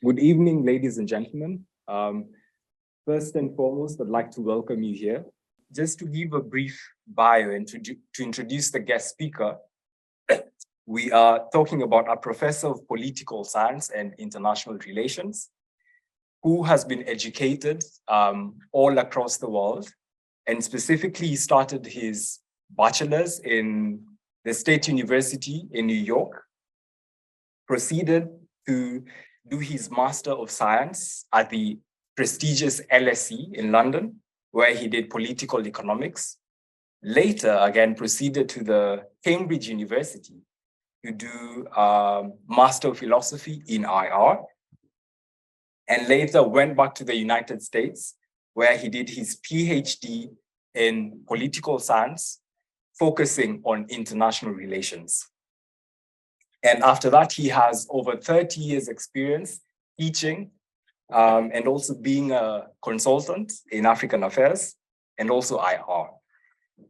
Good evening, ladies and gentlemen. First and foremost, I'd like to welcome you here. Just to give a brief bio and to introduce the guest speaker, we are talking about a professor of political science and international relations who has been educated all across the world. And specifically, he started his bachelor's in the State University in New York, proceeded to do his Master of Science at the prestigious LSE in London, where he did political economics. Later, again, proceeded to the Cambridge University to do Master of Philosophy in IR. And later went back to the United States, where he did his PhD in political science, focusing on international relations. And after that, he has over 30 years experience teaching and also being a consultant in African affairs and also IR.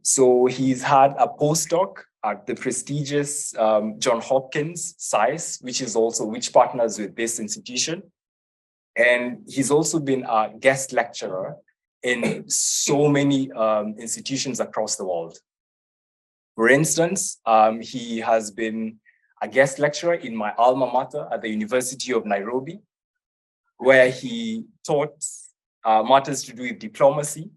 So he's had a postdoc at the prestigious Johns Hopkins SAIS, which partners with this institution. And he's also been a guest lecturer in so many institutions across the world. For instance, he has been a guest lecturer in my alma mater at the University of Nairobi, where he taught matters to do with diplomacy.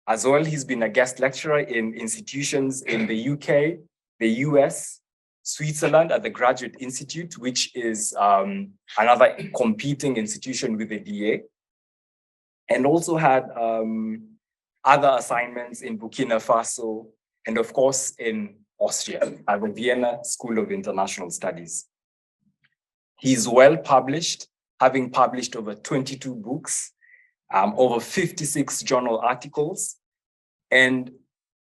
As well, he's been a guest lecturer in institutions in the UK, the US, Switzerland at the Graduate Institute, which is another competing institution with the DA, and also had other assignments in Burkina Faso, and of course in Austria at the Vienna School of International Studies. He's well published, having published over 22 books, over 56 journal articles, and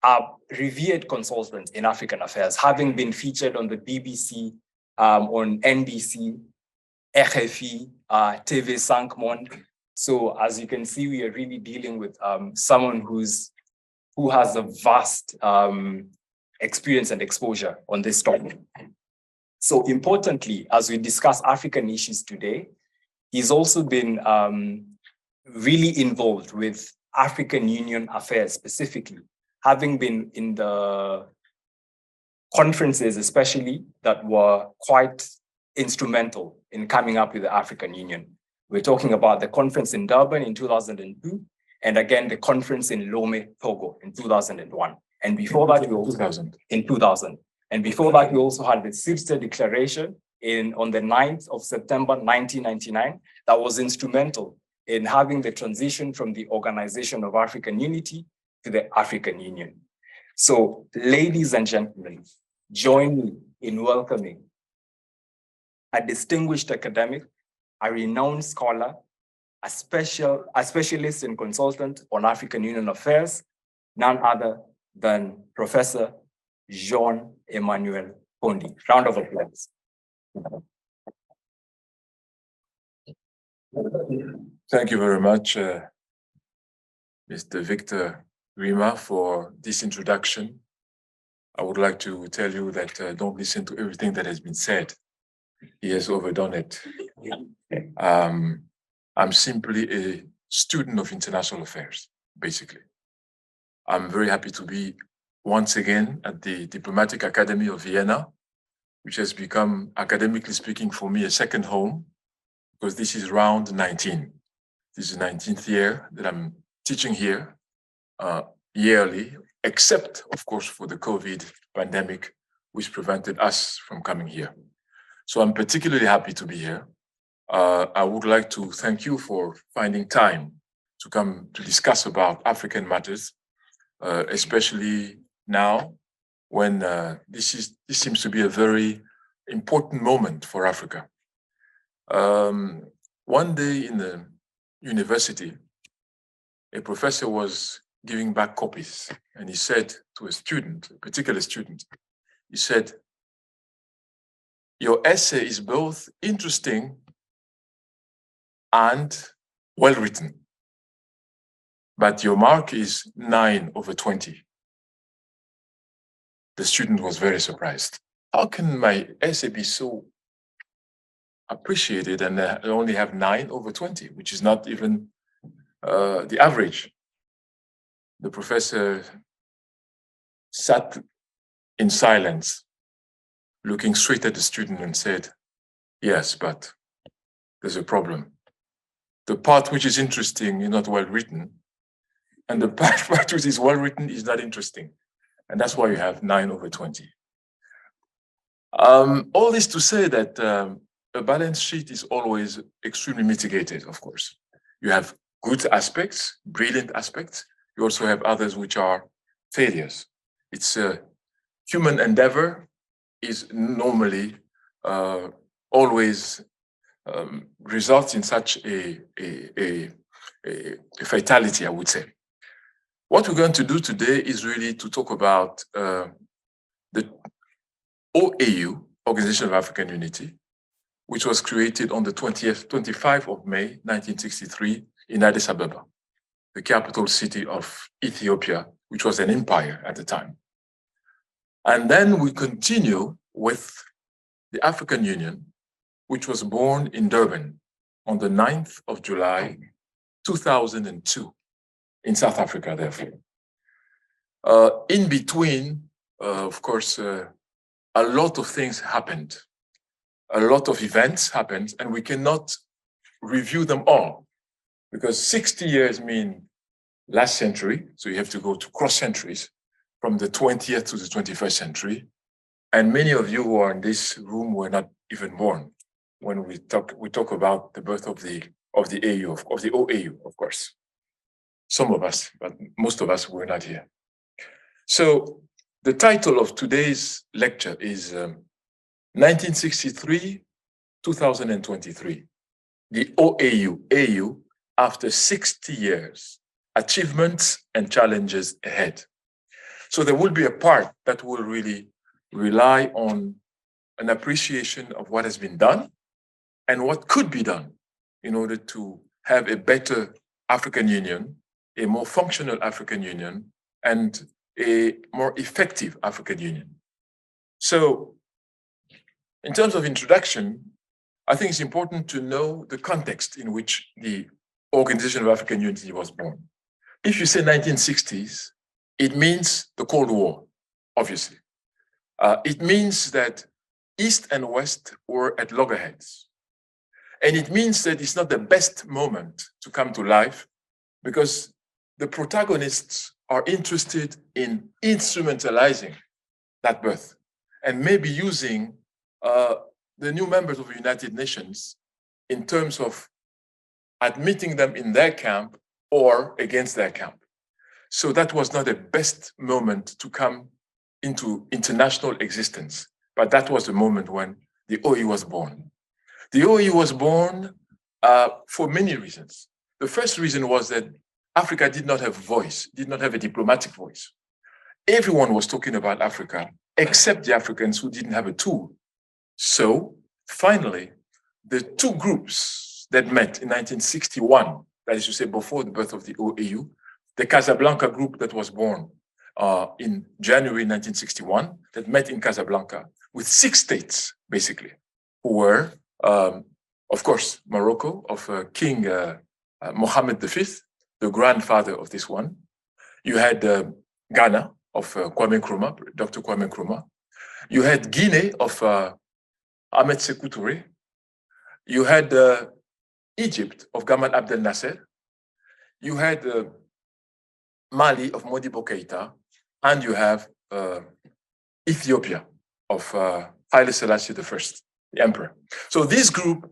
a revered consultant in African affairs, having been featured on the BBC, on NBC, RFI, TV5 Monde. So as you can see, we are really dealing with someone who has a vast experience and exposure on this topic. So importantly, as we discuss African issues today, he's also been really involved with African Union affairs specifically, having been in the conferences, especially, that were quite instrumental in coming up with the African Union. We're talking about the conference in Durban in 2002, and again, the conference in Lome, Togo in 2001. And before that, we also 2000. In 2000. And before that, we also had the Sirte Declaration on the 9th of September, 1999, that was instrumental in having the transition from the Organization of African Unity to the African Union. So, ladies and gentlemen, join me in welcoming a distinguished academic, a renowned scholar, a specialist and consultant on African Union affairs, none other than Professor Jean-Emmanuel Pondi. Round of applause. Thank you very much, Mr. Victor Kirima, for this introduction. I would like to tell you that don't listen to everything that has been said. He has overdone it. I'm simply a student of international affairs, basically. I'm very happy to be once again at the Diplomatic Academy of Vienna, which has become, academically speaking, for me, a second home, because this is round 19. This is the 19th year that I'm teaching here yearly, except, of course, for the COVID pandemic, which prevented us from coming here. So I'm particularly happy to be here. I would like to thank you for finding time to come to discuss about African matters, especially now when this seems to be a very important moment for Africa. One day in the university, a professor was giving back copies, and he said to a student, a particular student, he said, "Your essay is both interesting and well-written, but your mark is 9/20. The student was very surprised. How can my essay be so appreciated, and they only have 9 over 20, which is not even the average. The professor sat in silence, looking straight at the student and said, "Yes, but there's a problem. The part which is interesting is not well written, and the part which is well written is not interesting. And that's why you have 9 over 20. All this to say that a balance sheet is always extremely mitigated, of course. You have good aspects, brilliant aspects. You also have others which are failures. It's a human endeavor is normally always results in such a fatality, I would say. What we're going to do today is really to talk about the OAU, Organization of African Unity, which was created on the 25th of May, 1963 in Addis Ababa, the capital city of Ethiopia, which was an empire at the time. And then we continue with the African Union, which was born in Durban on the 9th of July, 2002, in South Africa, therefore. In between, of course, a lot of things happened. A lot of events happened, and we cannot review them all, because 60 years mean last century, so you have to go to cross centuries, from the 20th to the 21st century. And many of you who are in this room were not even born when we talk about the birth of the OAU, of course. Some of us, but most of us were not here. So the title of today's lecture is 1963-2023, the OAU after 60 years, achievements and challenges ahead. So there will be a part that will really rely on an appreciation of what has been done and what could be done in order to have a better African Union, a more functional African Union, and a more effective African Union. So in terms of introduction, I think it's important to know the context in which the Organization of African Unity was born. If you say 1960s, it means the Cold War, obviously. It means that East and West were at loggerheads. And it means that it's not the best moment to come to life, because the protagonists are interested in instrumentalizing that birth and maybe using the new members of the United Nations in terms of admitting them in their camp or against their camp. So that was not the best moment to come into international existence, but that was the moment when the OAU was born. The OAU was born for many reasons. The first reason was that Africa did not have a voice, did not have a diplomatic voice. Everyone was talking about Africa, except the Africans who didn't have a tool. So finally, the two groups that met in 1961, that is to say before the birth of the OAU, the Casablanca group that was born in January 1961, that met in Casablanca with 6 states, basically, who were, of course, Morocco of King Mohammed V, the grandfather of this one. You had Ghana of Kwame Nkrumah, Dr. Kwame Nkrumah. You had Guinea of Ahmed Sékou Touré. You had Egypt of Gamal Abdel Nasser. You had Mali of Modibo Keïta, and you have Ethiopia of Haile Selassie I, the emperor. So this group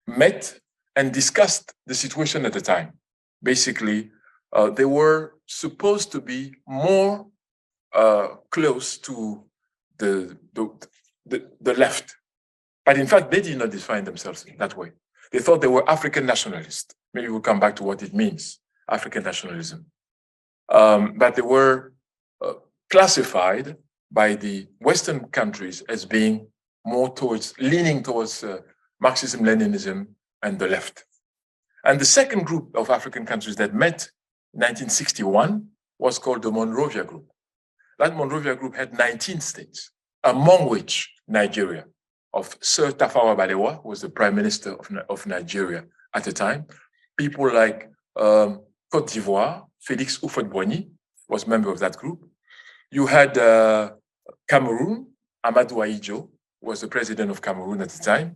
met and discussed the situation at the time. Basically, they were supposed to be more close to the left. But in fact, they did not define themselves that way. They thought they were African nationalists. Maybe we'll come back to what it means, African nationalism. But they were classified by the Western countries as being more leaning towards Marxism-Leninism and the left. And the second group of African countries that met in 1961 was called the Monrovia Group. That Monrovia Group had 19 states, among which Nigeria of Sir Tafawa Balewa, who was the Prime Minister of Nigeria at the time. People like Côte d'Ivoire, Félix Houphouët-Boigny was a member of that group. You had Cameroon, Amadou Ahidjo was the president of Cameroon at the time.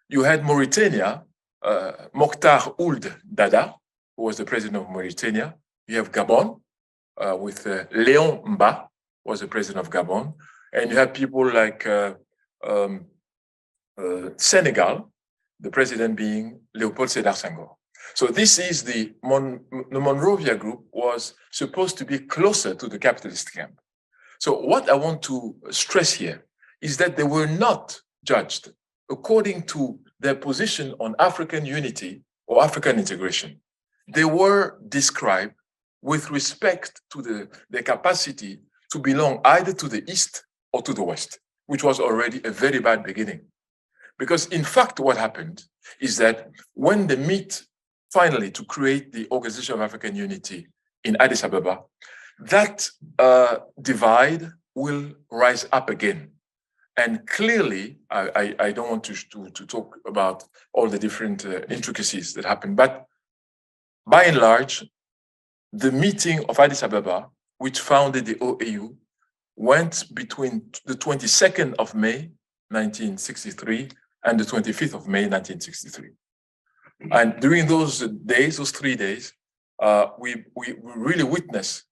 You had Mauritania, Mokhtar Ould Dada, who was the president of Mauritania. You have Gabon, with Léon Mba, was the president of Gabon. And you have people like Senegal, the president being Léopold Sédar Senghor. So this is the Monrovia group was supposed to be closer to the capitalist camp. So what I want to stress here is that they were not judged according to their position on African unity or African integration. They were described with respect to their capacity to belong either to the East or to the West, which was already a very bad beginning. Because in fact, what happened is that when they meet finally to create the Organization of African Unity in Addis Ababa, that divide will rise up again. And clearly, I don't want to talk about all the different intricacies that happened, but by and large, the meeting of Addis Ababa, which founded the OAU, went between the 22nd of May, 1963, and the 25th of May, 1963. And during those days, those 3 days, we really witnessed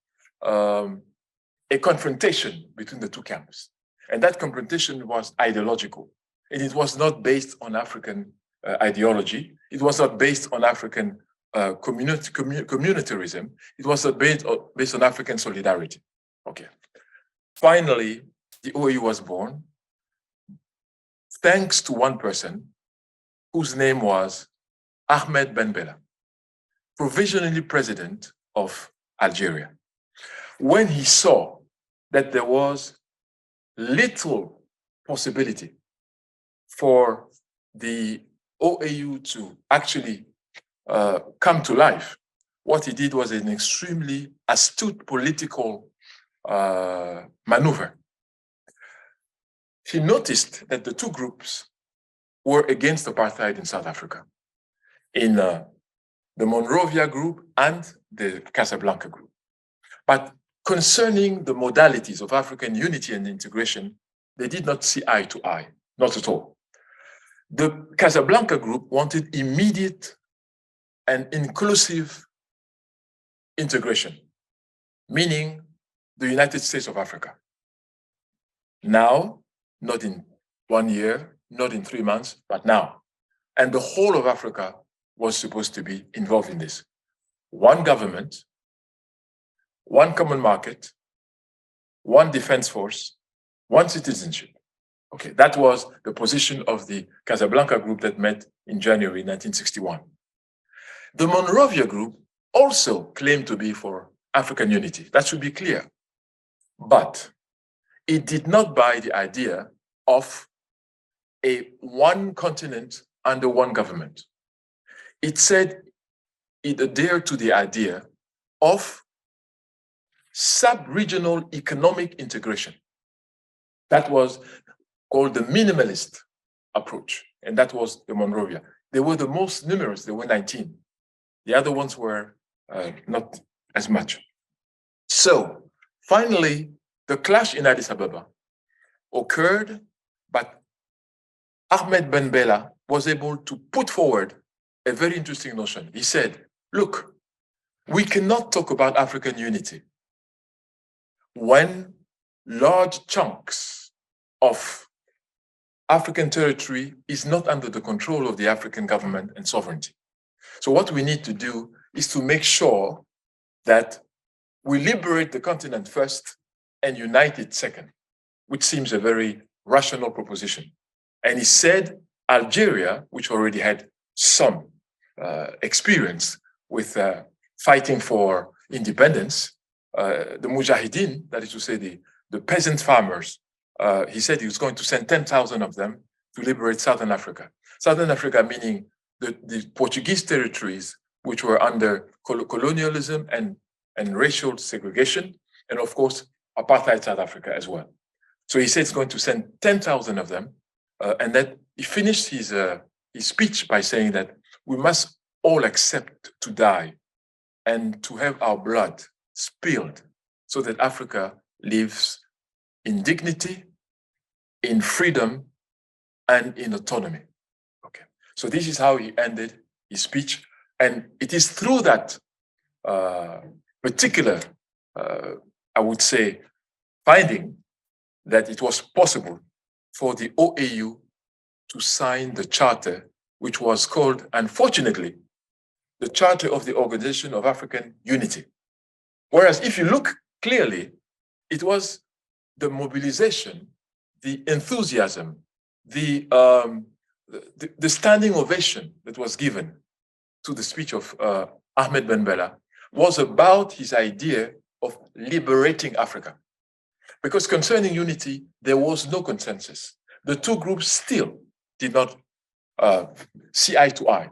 a confrontation between the two camps. And that confrontation was ideological. And it was not based on African ideology. It was not based on African communitarism. It was based on African solidarity. Okay. Finally, the OAU was born thanks to one person whose name was Ahmed Ben Bella, provisionally president of Algeria. When he saw that there was little possibility for the OAU to actually come to life, what he did was an extremely astute political maneuver. He noticed that the two groups were against apartheid in South Africa, in the Monrovia group and the Casablanca group. But concerning the modalities of African unity and integration, they did not see eye to eye, not at all. The Casablanca group wanted immediate and inclusive integration, meaning the United States of Africa. Now, not in 1 year, not in 3 months, but now. And the whole of Africa was supposed to be involved in this. One government, one common market, one defense force, one citizenship. Okay, that was the position of the Casablanca group that met in January 1961. The Monrovia group also claimed to be for African unity. That should be clear. But it did not buy the idea of a one continent under one government. It said it adhered to the idea of sub-regional economic integration. That was called the minimalist approach, and that was the Monrovia. They were the most numerous, there were 19. The other ones were not as much. So finally, the clash in Addis Ababa occurred, but Ahmed Ben Bella was able to put forward a very interesting notion. He said, look, we cannot talk about African unity when large chunks of African territory is not under the control of the African government and sovereignty. So what we need to do is to make sure that we liberate the continent first and unite it second, which seems a very rational proposition. And he said Algeria, which already had some experience with fighting for independence, the Mujahideen, that is to say the peasant farmers, he said he was going to send 10,000 of them to liberate Southern Africa. Southern Africa meaning the Portuguese territories, which were under colonialism and racial segregation, and of course, apartheid South Africa as well. So he said he's going to send 10,000 of them and that he finished his speech by saying that we must all accept to die and to have our blood spilled so that Africa lives in dignity, in freedom, and in autonomy. Okay, so this is how he ended his speech, and it is through that particular, I would say, finding that it was possible for the OAU to sign the charter, which was called, unfortunately, the Charter of the Organization of African Unity. Whereas if you look clearly, it was the mobilization, the enthusiasm, the standing ovation that was given to the speech of Ahmed Ben Bella was about his idea of liberating Africa. Because concerning unity, there was no consensus. The two groups still did not see eye to eye.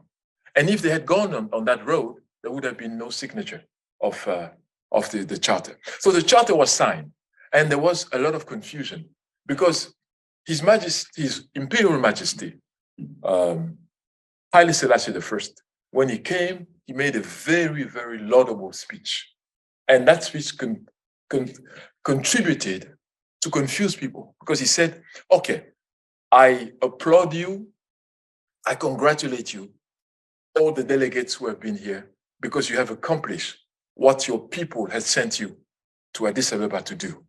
And if they had gone on that road, there would have been no signature of the charter. So the charter was signed, and there was a lot of confusion because His Majesty, His Imperial Majesty, Haile Selassie I, when he came, he made a very, very laudable speech. And that speech contributed to confuse people because he said, okay, I applaud you, I congratulate you, all the delegates who have been here, because you have accomplished what your people had sent you to Addis Ababa to do.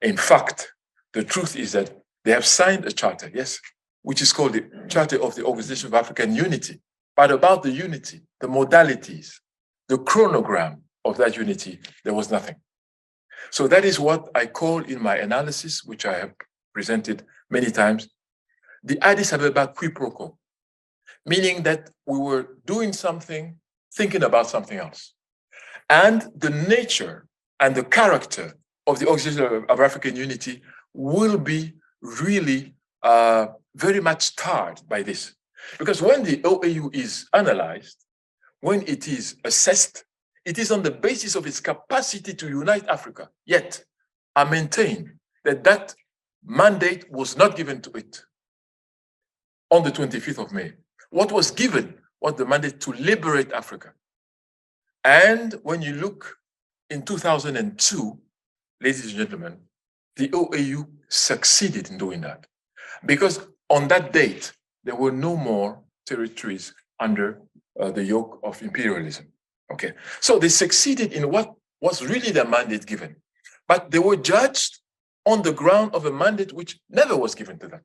In fact, the truth is that they have signed a charter, yes, which is called the Charter of the Organization of African Unity. But about the unity, the modalities, the chronogram of that unity, there was nothing. So that is what I call in my analysis, which I have presented many times, the Addis Ababa qui pro quo, meaning that we were doing something, thinking about something else. And the nature and the character of the Organization of African Unity will be really very much tarred by this. Because when the OAU is analyzed, when it is assessed, it is on the basis of its capacity to unite Africa. Yet, I maintain that that mandate was not given to it on the 25th of May. What was given was the mandate to liberate Africa. And when you look in 2002, ladies and gentlemen, the OAU succeeded in doing that. Because on that date, there were no more territories under the yoke of imperialism. Okay, so they succeeded in what was really their mandate given. But they were judged on the ground of a mandate which never was given to them.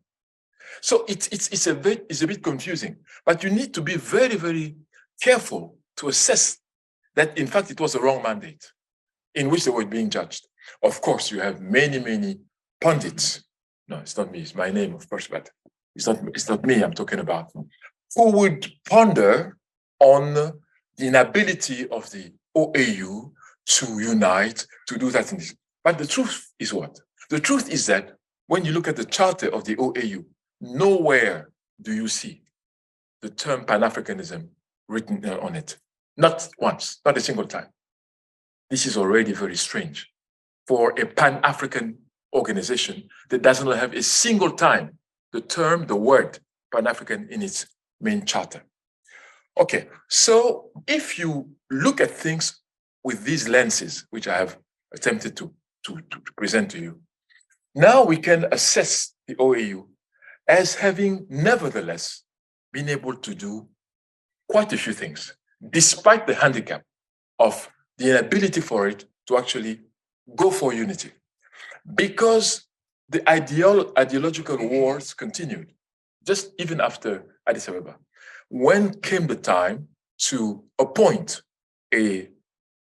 So it's a bit confusing, but you need to be very, very careful to assess that, in fact, it was a wrong mandate in which they were being judged. Of course, you have many, many pundits. No, it's not me, it's my name, of course, but it's not me I'm talking about, who would ponder on the inability of the OAU to unite, to do that. But the truth is what? The truth is that when you look at the charter of the OAU, nowhere do you see the term Pan-Africanism written on it. Not once, not a single time. This is already very strange for a Pan-African organization that doesn't have a single time the term, the word Pan-African in its main charter. Okay, so if you look at things with these lenses, which I have attempted to present to you, now we can assess the OAU as having nevertheless been able to do quite a few things, despite the handicap of the inability for it to actually go for unity. Because the ideological wars continued, just even after Addis Ababa. When came the time to appoint a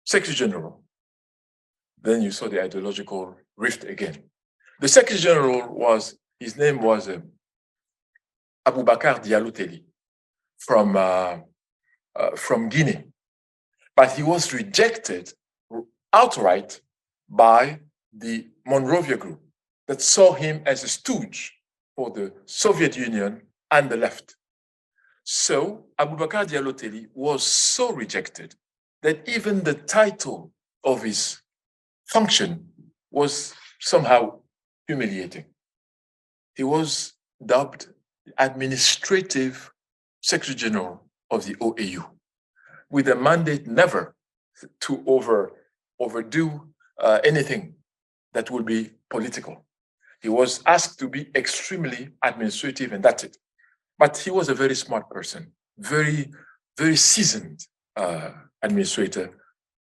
Secretary General, then you saw the ideological rift again. The Secretary General his name was Abubakar Diallo-Teli from Guinea. But he was rejected outright by the Monrovia group that saw him as a stooge for the Soviet Union and the left. So Abubakar Diallo-Teli was so rejected that even the title of his function was somehow humiliating. He was dubbed administrative Secretary General of the OAU, with a mandate never to overdo anything that will be political. He was asked to be extremely administrative, and that's it. But he was a very smart person, very, very seasoned administrator,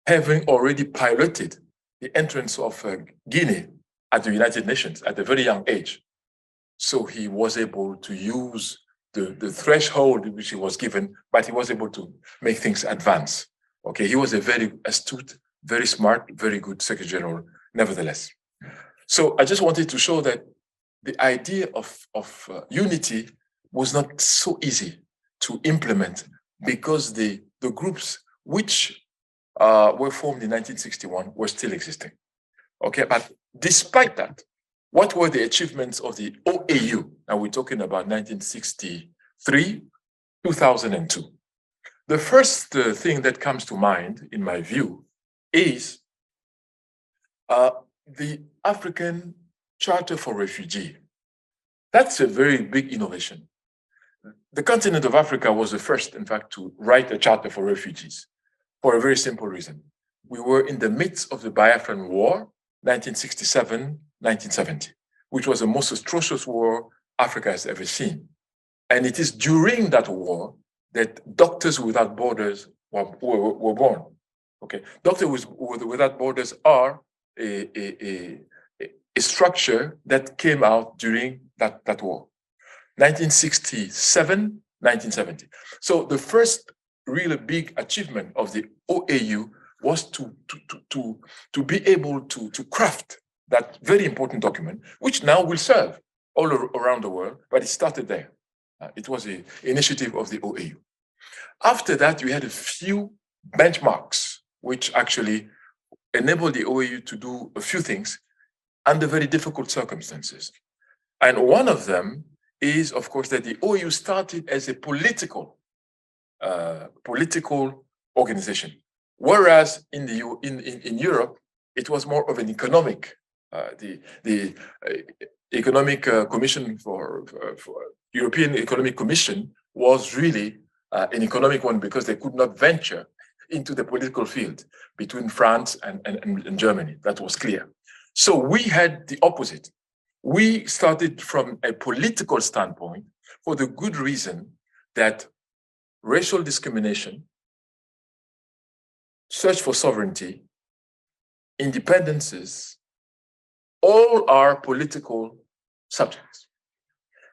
having already piloted the entrance of Guinea at the United Nations at a very young age. So he was able to use the threshold which he was given, but he was able to make things advance. Okay, he was a very astute, very smart, very good Secretary General, nevertheless. So I just wanted to show that the idea of unity was not so easy to implement, because the groups which were formed in 1961 were still existing. Okay, but despite that, what were the achievements of the OAU? Now we're talking about 1963, 2002. The first thing that comes to mind, in my view, is the African Charter for Refugee. That's a very big innovation. The continent of Africa was the first, in fact, to write a charter for refugees for a very simple reason. We were in the midst of the Biafran War, 1967, 1970, which was the most atrocious war Africa has ever seen. And it is during that war that Doctors Without Borders were born. Okay, Doctors Without Borders are a structure that came out during that war, 1967, 1970. So the first really big achievement of the OAU was to be able to craft that very important document, which now will serve all around the world, but it started there. It was an initiative of the OAU. After that, we had a few benchmarks, which actually enabled the OAU to do a few things under very difficult circumstances. And one of them is, of course, that the OAU started as a political organization, whereas in Europe, it was more of an economic. The Economic Commission for European Economic Commission was really an economic one, because they could not venture into the political field between France and Germany. That was clear. So we had the opposite. We started from a political standpoint for the good reason that racial discrimination, search for sovereignty, independences, all are political subjects.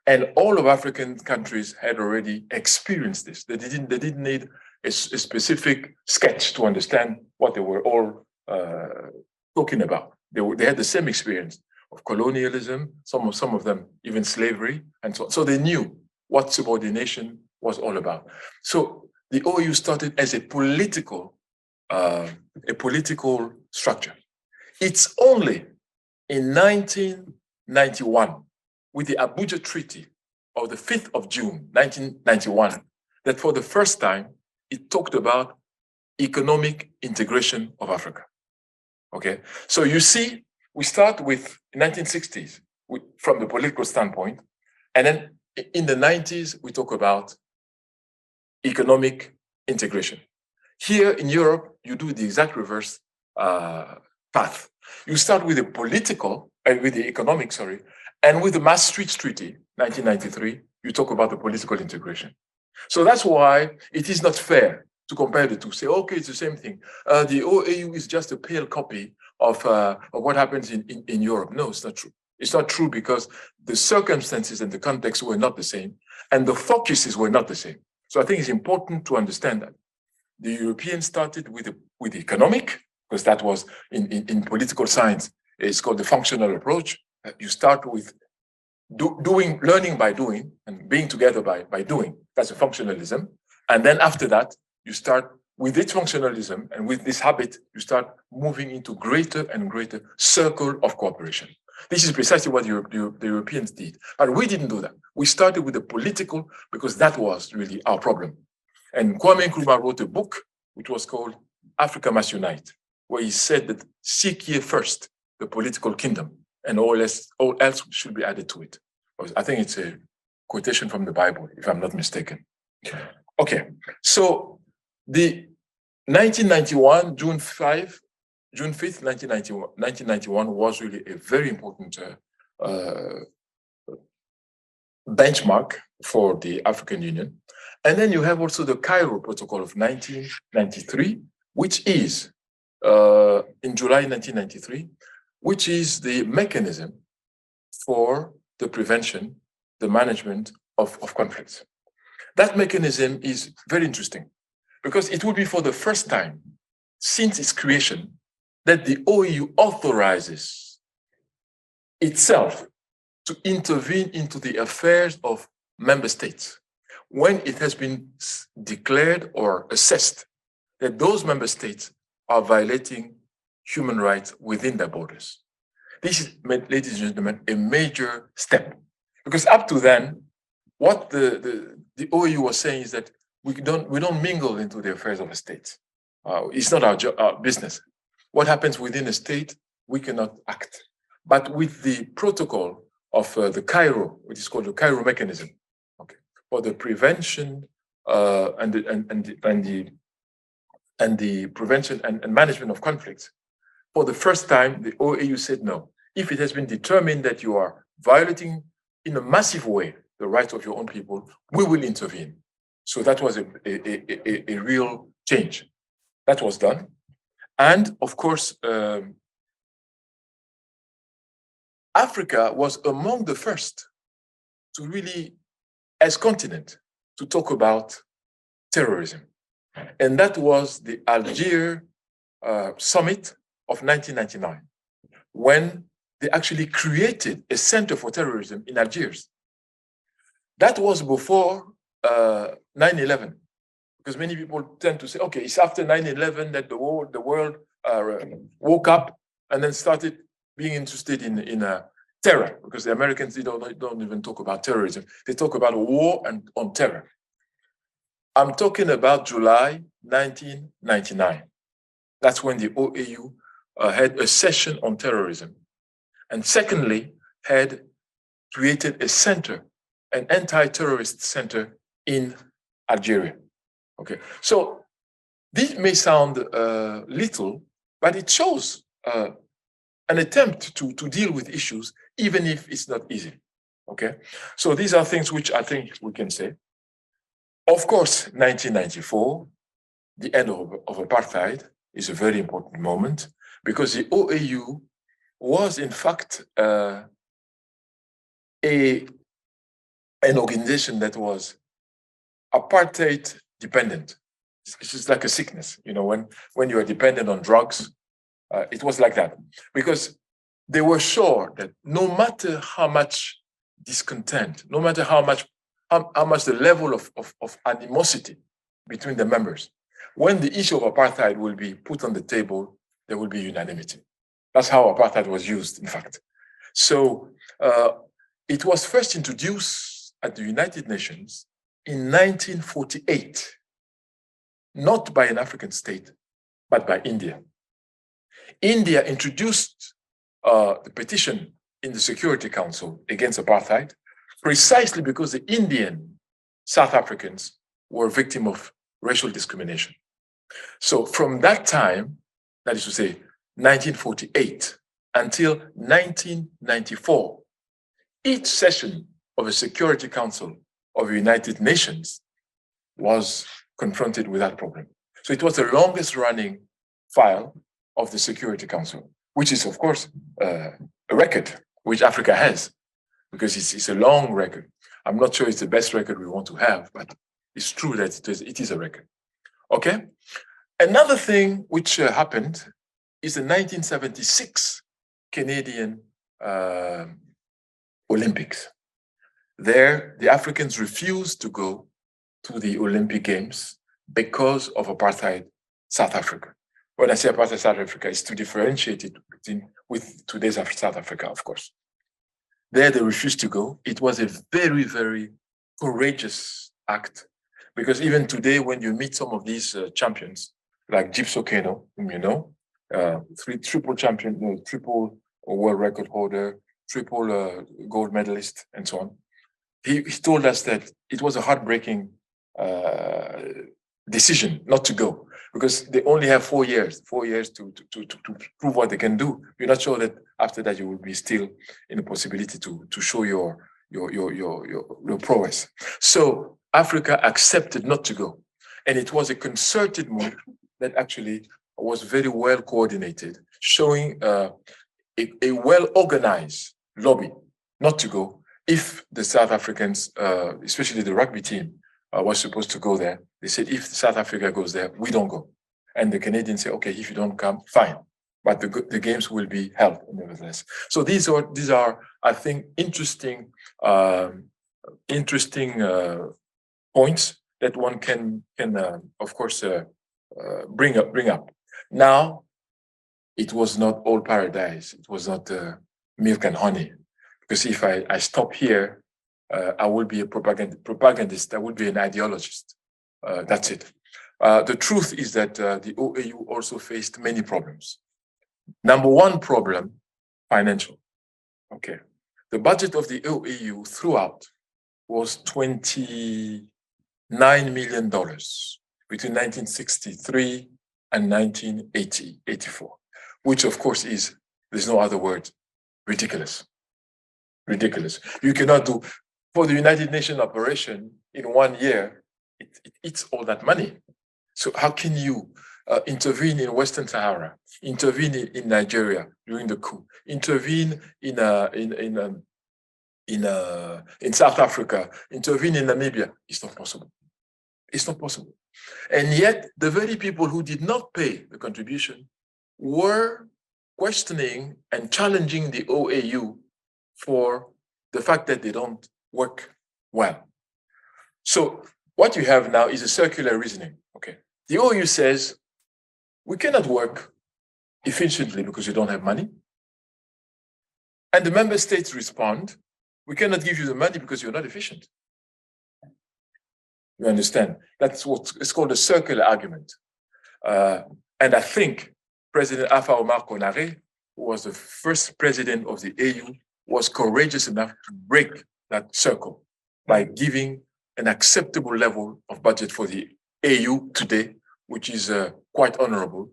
And all of African countries had already experienced this. They didn't need a specific sketch to understand what they were all talking about. They had the same experience of colonialism, some of them even slavery, and so on. So they knew what subordination was all about. So the OAU started as a political structure. It's only in 1991, with the Abuja Treaty of the 5th of June, 1991, that for the first time, it talked about economic integration of Africa. Okay, so you see, we start with 1960s from the political standpoint, and then in the 90s, we talk about economic integration. Here in Europe, you do the exact reverse path. You start with the political, with the economic, and with the Maastricht Treaty, 1993, you talk about the political integration. So that's why it is not fair to compare the two. Say, okay, it's the same thing. The OAU is just a pale copy of what happens in Europe. No, it's not true. It's not true because the circumstances and the context were not the same, and the focuses were not the same. So I think it's important to understand that. The Europeans started with the economic, because that was in political science, it's called the functional approach. You start with learning by doing, and being together by doing. That's a functionalism. And then after that, you start with this functionalism, and with this habit, you start moving into greater and greater circle of cooperation. This is precisely what the Europeans did. But we didn't do that. We started with the political, because that was really our problem. And Kwame Nkrumah wrote a book, which was called Africa Must Unite, where he said that seek ye first the political kingdom, and all else should be added to it. I think it's a quotation from the Bible, if I'm not mistaken. Okay, so the 1991, June 5th, 1991 was really a very important benchmark for the African Union. And then you have also the Cairo Protocol of 1993, which is in July 1993, which is the mechanism for the prevention, the management of conflicts. That mechanism is very interesting because it will be for the first time since its creation that the OAU authorizes itself to intervene into the affairs of member states when it has been declared or assessed that those member states are violating human rights within their borders. This is, ladies and gentlemen, a major step, because up to then, what the OAU was saying is that we don't mingle into the affairs of a state. It's not our business. What happens within a state, we cannot act. But with the protocol of the Cairo, which is called the Cairo mechanism, okay, for the prevention and the prevention and management of conflicts, for the first time, the OAU said no. If it has been determined that you are violating in a massive way the rights of your own people, we will intervene. So that was a real change. That was done. And of course, Africa was among the first to really, as continent, to talk about terrorism. And that was the Algiers summit of 1999, when they actually created a center for terrorism in Algiers. That was before 9/11, because many people tend to say, okay, it's after 9/11 that the world woke up and then started being interested in terror, because the Americans don't even talk about terrorism. They talk about war and on terror. I'm talking about July 1999. That's when the OAU had a session on terrorism. And secondly, had created a center, an anti-terrorist center in Algeria. Okay, so this may sound little, but it shows an attempt to deal with issues, even if it's not easy. Okay, so these are things which I think we can say. Of course, 1994, the end of apartheid, is a very important moment, because the OAU was in fact an organization that was apartheid dependent. It's just like a sickness, you know, when you are dependent on drugs, it was like that, because they were sure that no matter how much discontent, no matter how much the level of animosity between the members, when the issue of apartheid will be put on the table, there will be unanimity. That's how apartheid was used, in fact. So it was first introduced at the United Nations in 1948, not by an African state, but by India. India introduced the petition in the Security Council against apartheid precisely because the Indian South Africans were victims of racial discrimination. So from that time, that is to say, 1948 until 1994, each session of the Security Council of the United Nations was confronted with that problem. So it was the longest running file of the Security Council, which is, of course, a record which Africa has, because it's a long record. I'm not sure it's the best record we want to have, but it's true that it is a record. Okay? Another thing which happened is the 1976 Canadian Olympics. There, the Africans refused to go to the Olympic Games because of apartheid South Africa. When I say apartheid South Africa, it's to differentiate it with today's South Africa, of course. There, they refused to go. It was a very, very courageous act, because even today, when you meet some of these champions, like Gypsy Keno, whom you know, triple champion, triple world record holder, triple gold medalist, and so on. he told us that it was a heartbreaking decision not to go, because they only have 4 years to prove what they can do. You're not sure that after that you will be still in a possibility to show your prowess. So Africa accepted not to go. And it was a concerted move that actually was very well coordinated, showing a well-organized lobby not to go. If the South Africans, especially the rugby team, was supposed to go there, they said, if South Africa goes there, we don't go. And the Canadians say, okay, if you don't come, fine. But the games will be held nevertheless. So these are, I think, interesting points that one can of course bring up. Now, it was not all paradise. It was not milk and honey. Because if I stop here, I will be a propagandist. I will be an ideologist. That's it. The truth is that the OAU also faced many problems. Number one problem, financial. Okay. The budget of the OAU throughout was $29 million between 1963 and 1984, which of course is, there's no other word, ridiculous. Ridiculous. You cannot do, for the United Nations operation in 1 year, it eats all that money. So how can you intervene in Western Sahara, intervene in Nigeria during the coup, intervene in South Africa, intervene in Namibia? It's not possible. It's not possible. And yet, the very people who did not pay the contribution were questioning and challenging the OAU for the fact that they don't work well. So what you have now is a circular reasoning. Okay, the OAU says, we cannot work efficiently because you don't have money. And the member states respond, we cannot give you the money because you're not efficient. You understand? That's what it's called a circular argument. And I think President Alpha Omar Konaré, who was the first president of the AU, was courageous enough to break that circle by giving an acceptable level of budget for the AU today, which is quite honorable,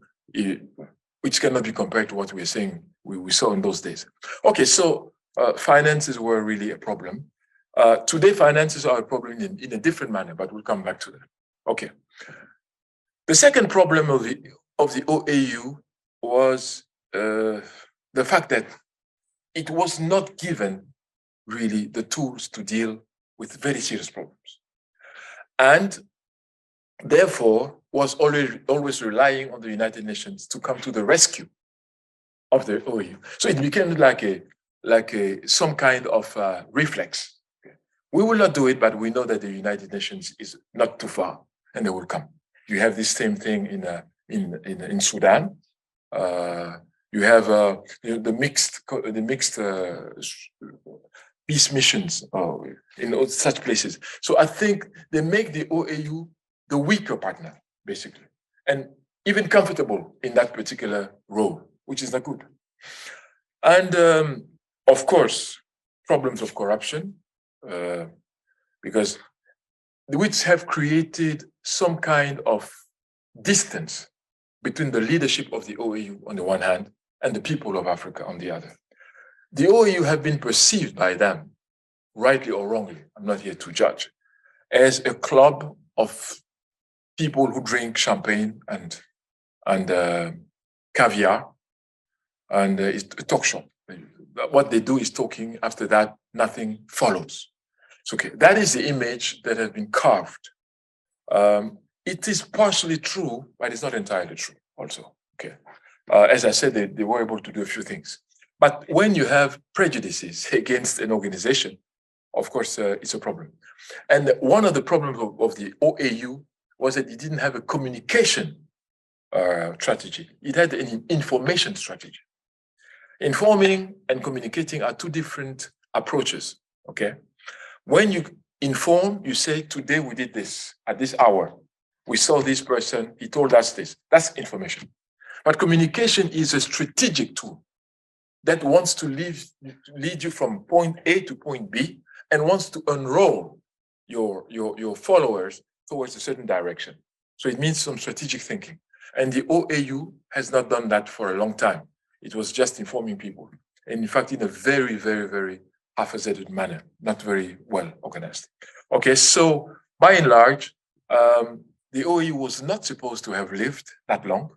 which cannot be compared to what we are saying we saw in those days. Okay, so finances were really a problem. Today, finances are a problem in a different manner, but we'll come back to that. Okay. The second problem of the OAU was the fact that it was not given really the tools to deal with very serious problems. And therefore was always relying on the United Nations to come to the rescue of the OAU. So it became like some kind of reflex. We will not do it, but we know that the United Nations is not too far, and they will come. You have this same thing in Sudan. You have the mixed peace missions in such places. So I think they make the OAU the weaker partner, basically, and even comfortable in that particular role, which is not good. And of course, problems of corruption, because which have created some kind of distance between the leadership of the OAU on the one hand and the people of Africa on the other. The OAU have been perceived by them, rightly or wrongly, I'm not here to judge, as a club of people who drink champagne and caviar, and it's a talk show. What they do is talking, after that, nothing follows. So, okay, that is the image that has been carved. It is partially true, but it's not entirely true also, okay? As I said, they were able to do a few things. But when you have prejudices against an organization, of course, it's a problem. And one of the problems of the OAU was that it didn't have a communication strategy. It had an information strategy. Informing and communicating are two different approaches, okay? When you inform, you say, today we did this at this hour. We saw this person, he told us this. That's information. But communication is a strategic tool that wants to lead you from point A to point B and wants to enroll your followers towards a certain direction. So it means some strategic thinking. And the OAU has not done that for a long time. It was just informing people. And in fact, in a very, very, very haphazard manner, not very well organized. Okay, so by and large, the OAU was not supposed to have lived that long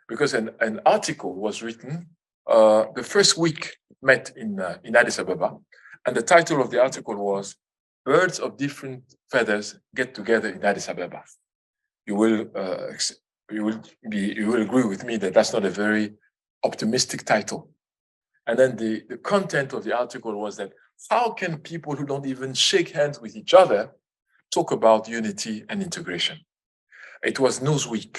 because an article was written the first week met in Addis Ababa. And the title of the article was Birds of Different Feathers Get Together in Addis Ababa. You will agree with me that that's not a very optimistic title. And then the content of the article was that how can people who don't even shake hands with each other talk about unity and integration? It was Newsweek.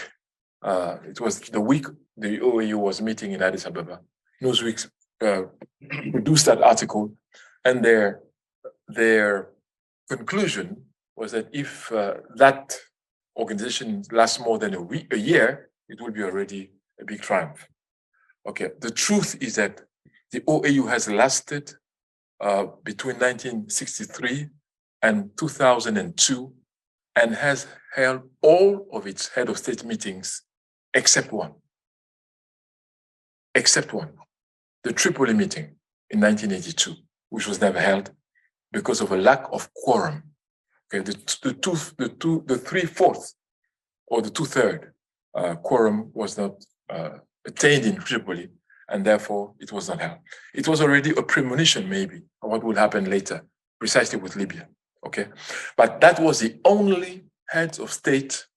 It was the week the OAU was meeting in Addis Ababa. Newsweek produced that article, and their conclusion was that if that organization lasts more than a year, it will be already a big triumph. Okay, the truth is that the OAU has lasted between 1963 and 2002 and has held all of its head of state meetings except one. The Tripoli meeting in 1982, which was never held because of a lack of quorum. Okay, the 3/4 or the 2/3 quorum was not attained in Tripoli, and therefore it was not held. It was already a premonition, maybe, of what would happen later, precisely with Libya. Okay, but that was the only heads of state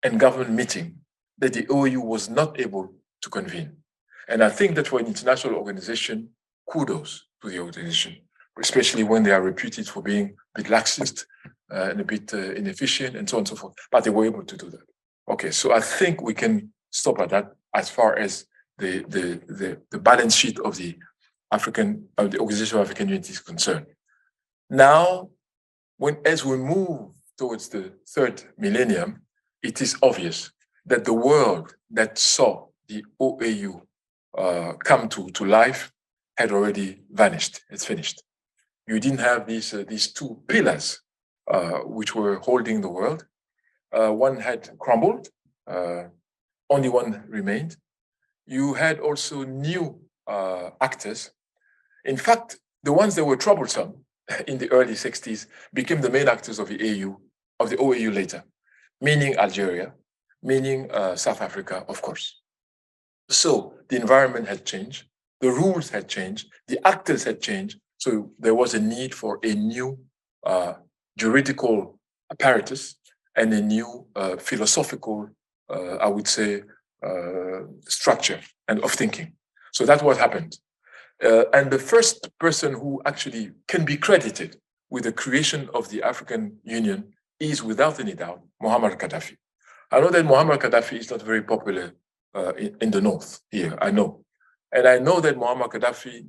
and government meeting that the OAU was not able to convene. And I think that for an international organization, kudos to the organization, especially when they are reputed for being a bit laxist and a bit inefficient and so on and so forth. But they were able to do that. Okay, so I think we can stop at that as far as the balance sheet of the Organization of African Unity is concerned. Now, as we move towards the third millennium, it is obvious that the world that saw the OAU come to life had already vanished. It's finished. You didn't have these two pillars which were holding the world. One had crumbled. Only one remained. You had also new actors. In fact, the ones that were troublesome in the early 60s became the main actors of the OAU later, meaning Algeria, meaning South Africa, of course. So the environment had changed, the rules had changed, the actors had changed. So there was a need for a new juridical apparatus and a new philosophical, I would say, structure and of thinking. So that's what happened. And the first person who actually can be credited with the creation of the African Union is, without any doubt, Muammar Gaddafi. I know that Muammar Gaddafi is not very popular in the north here, I know. And I know that Muammar Gaddafi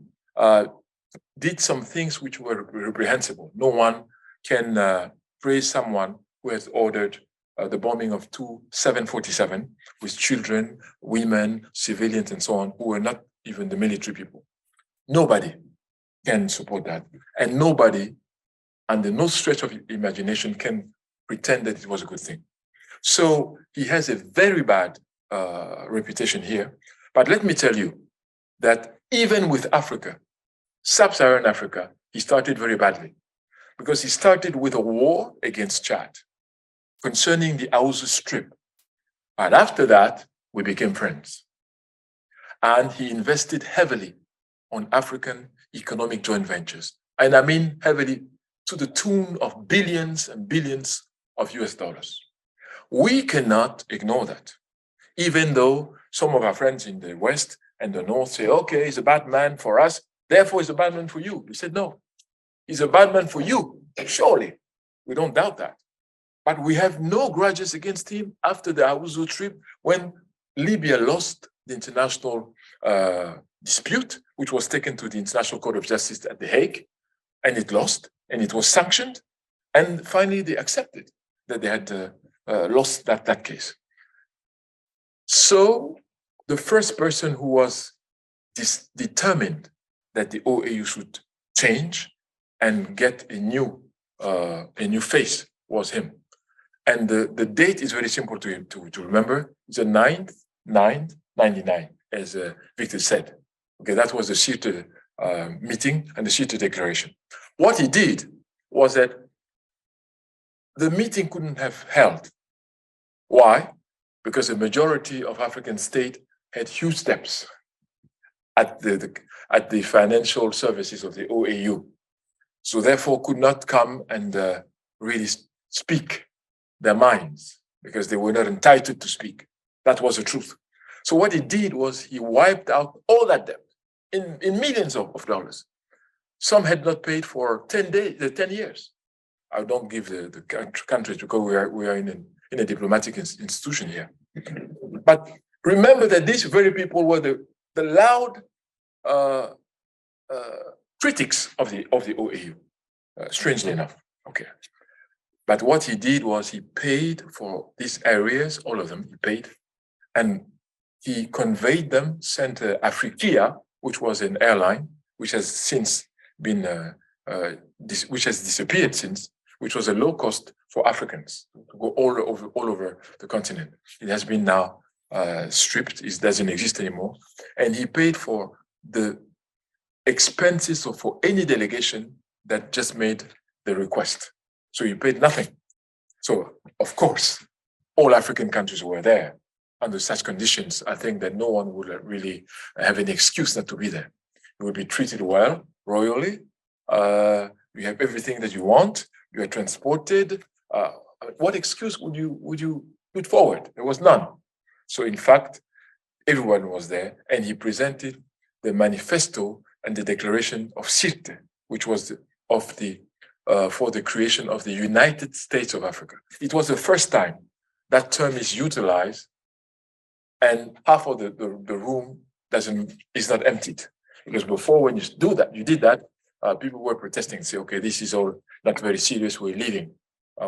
did some things which were reprehensible. No one can praise someone who has ordered the bombing of 2 747 with children, women, civilians, and so on, who were not even the military people. Nobody can support that. And nobody, under no stretch of imagination, can pretend that it was a good thing. So he has a very bad reputation here. But let me tell you that even with Africa, Sub-Saharan Africa, he started very badly, because he started with a war against Chad concerning the Aouzou Strip. And after that, we became friends. And he invested heavily on African economic joint ventures. And I mean heavily, to the tune of billions and billions of US dollars. We cannot ignore that, even though some of our friends in the West and the North say, okay, he's a bad man for us, therefore he's a bad man for you. We said, no, he's a bad man for you, surely. We don't doubt that. But we have no grudges against him after the Aouzou trip, when Libya lost the international dispute, which was taken to the International Court of Justice at The Hague, and it lost, and it was sanctioned. And finally, they accepted that they had lost that case. So the first person who was determined that the OAU should change and get a new face was him. And the date is very simple to remember. It's the 9th, 99, as Victor said. Okay, that was the Sirte meeting and the Sirte declaration. What he did was that the meeting couldn't have held. Why? Because the majority of African states had huge debts at the financial services of the OAU. So therefore could not come and really speak their minds because they were not entitled to speak. That was the truth. So what he did was he wiped out all that debt in millions of dollars. Some had not paid for 10 years. I don't give the countries because we are in a diplomatic institution here. But remember that these very people were the loud critics of the OAU, strangely enough. Okay. But what he did was he paid for these areas, all of them, he paid, and he conveyed them, sent Africa, which was an airline, which has since been, which has disappeared since, which was a low cost for Africans to go all over the continent. It has been now stripped, it doesn't exist anymore. And he paid for the expenses for any delegation that just made the request. So he paid nothing. So, of course, all African countries were there. Under such conditions, I think that no one would really have any excuse not to be there. You would be treated well, royally. You have everything that you want. You are transported. What excuse would you put forward? There was none. So, in fact, everyone was there, and he presented the manifesto and the declaration of Sirte, which was for the creation of the United States of Africa. It was the first time that term is utilized, and half of the room is not emptied. Because before, when you did that, people were protesting and say, okay, this is all not very serious, we're leaving.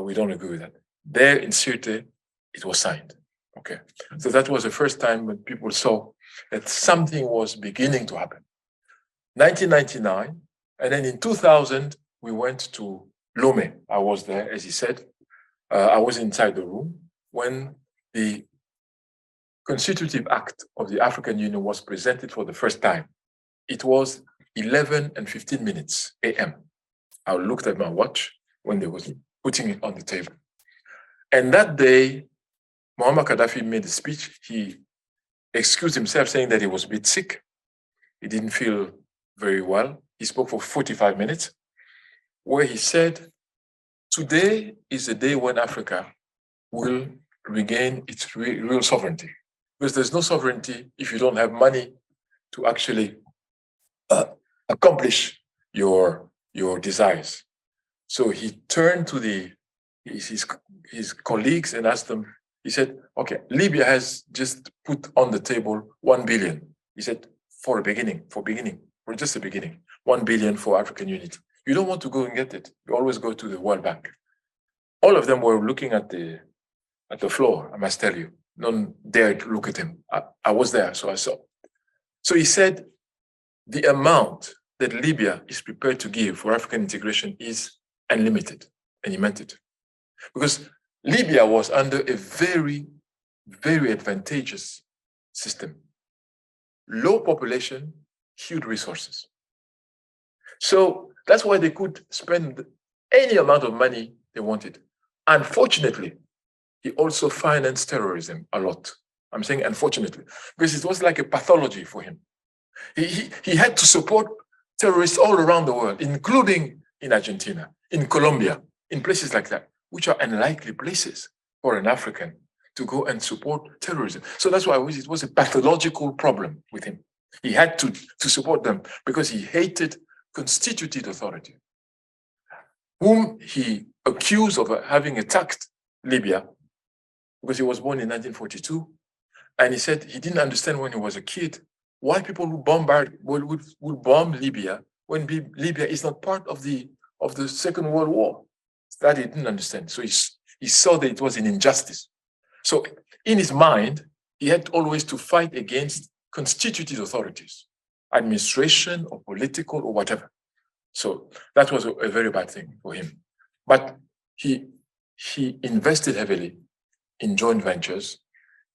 We don't agree with that. There in Sirte, it was signed. Okay. So that was the first time when people saw that something was beginning to happen. 1999, and then in 2000, we went to Lomé. I was there, as he said. I was inside the room when the Constitutive Act of the African Union was presented for the first time. It was 11:15 a.m. I looked at my watch when they was putting it on the table. And that day, Muammar Gaddafi made a speech. He excused himself, saying that he was a bit sick. He didn't feel very well. He spoke for 45 minutes, where he said, today is the day when Africa will regain its real sovereignty. Because there's no sovereignty if you don't have money to actually accomplish your desires. So he turned to his colleagues and asked them, he said, okay, Libya has just put on the table 1 billion. He said, for just the beginning, 1 billion for African unity. You don't want to go and get it. You always go to the World Bank. All of them were looking at the floor, I must tell you. None dared to look at him. I was there, so I saw. So he said, the amount that Libya is prepared to give for African integration is unlimited. And he meant it. Because Libya was under a very, very advantageous system. Low population, huge resources. So that's why they could spend any amount of money they wanted. Unfortunately, he also financed terrorism a lot. I'm saying unfortunately, because it was like a pathology for him. He had to support terrorists all around the world, including in Argentina, in Colombia, in places like that, which are unlikely places for an African to go and support terrorism. So that's why it was a pathological problem with him. He had to support them because he hated constituted authority, whom he accused of having attacked Libya because he was born in 1942. And he said he didn't understand when he was a kid why people would bomb Libya when Libya is not part of the Second World War. That he didn't understand. So he saw that it was an injustice. So in his mind, he had always to fight against constituted authorities, administration or political or whatever. So that was a very bad thing for him. But he invested heavily in joint ventures.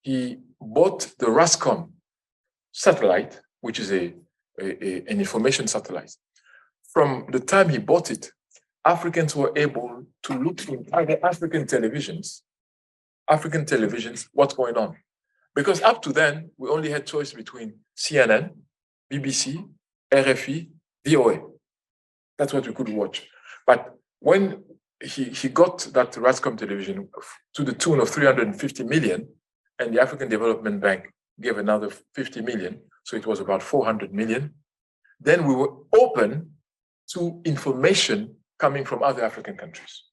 He bought the RASCOM satellite, which is an information satellite. From the time he bought it, Africans were able to look in other African televisions, what's going on. Because up to then, we only had choice between CNN, BBC, RFI, VOA. That's what we could watch. But when he got that RASCOM television to the tune of 350 million, and the African Development Bank gave another 50 million, so it was about 400 million, then we were open to information coming from other African countries,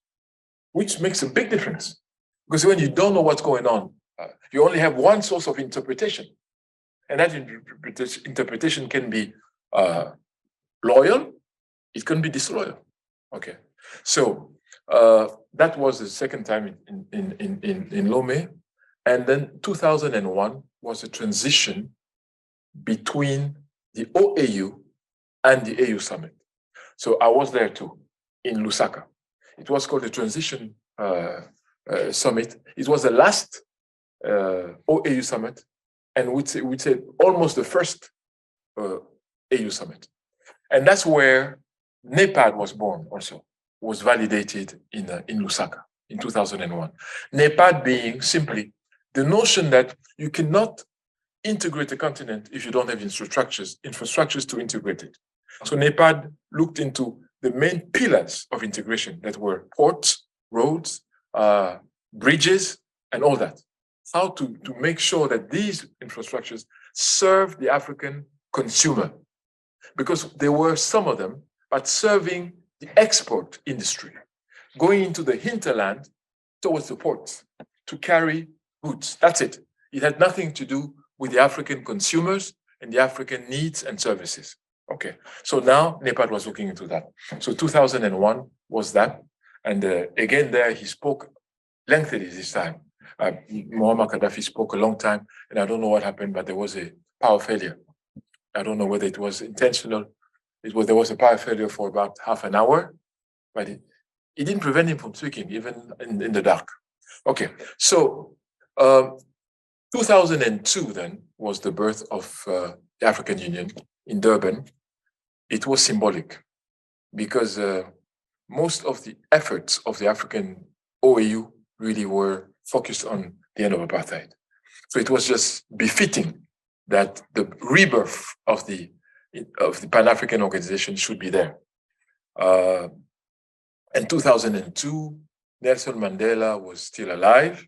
which makes a big difference. Because when you don't know what's going on, you only have one source of interpretation. And that interpretation can be loyal, it can be disloyal. Okay. So that was the second time in Lomé. And then 2001 was a transition between the OAU and the AU summit. So I was there too, in Lusaka. It was called the Transition Summit. It was the last OAU summit, and we'd say almost the first AU summit. And that's where NEPAD was born also, was validated in Lusaka in 2001. NEPAD being simply the notion that you cannot integrate a continent if you don't have infrastructures to integrate it. So NEPAD looked into the main pillars of integration that were ports, roads, bridges, and all that. How to make sure that these infrastructures serve the African consumer. Because there were some of them, but serving the export industry, going into the hinterland towards the ports to carry goods. That's it. It had nothing to do with the African consumers and the African needs and services. Okay, so now NEPAD was looking into that. So 2001 was that. And again there, he spoke lengthily this time. Muammar Gaddafi spoke a long time, and I don't know what happened, but there was a power failure. I don't know whether it was intentional. There was a power failure for about half an hour, but it didn't prevent him from speaking, even in the dark. Okay, so 2002 then was the birth of the African Union in Durban. It was symbolic because most of the efforts of the African OAU really were focused on the end of apartheid. So it was just befitting that the rebirth of the Pan-African organization should be there. In 2002, Nelson Mandela was still alive.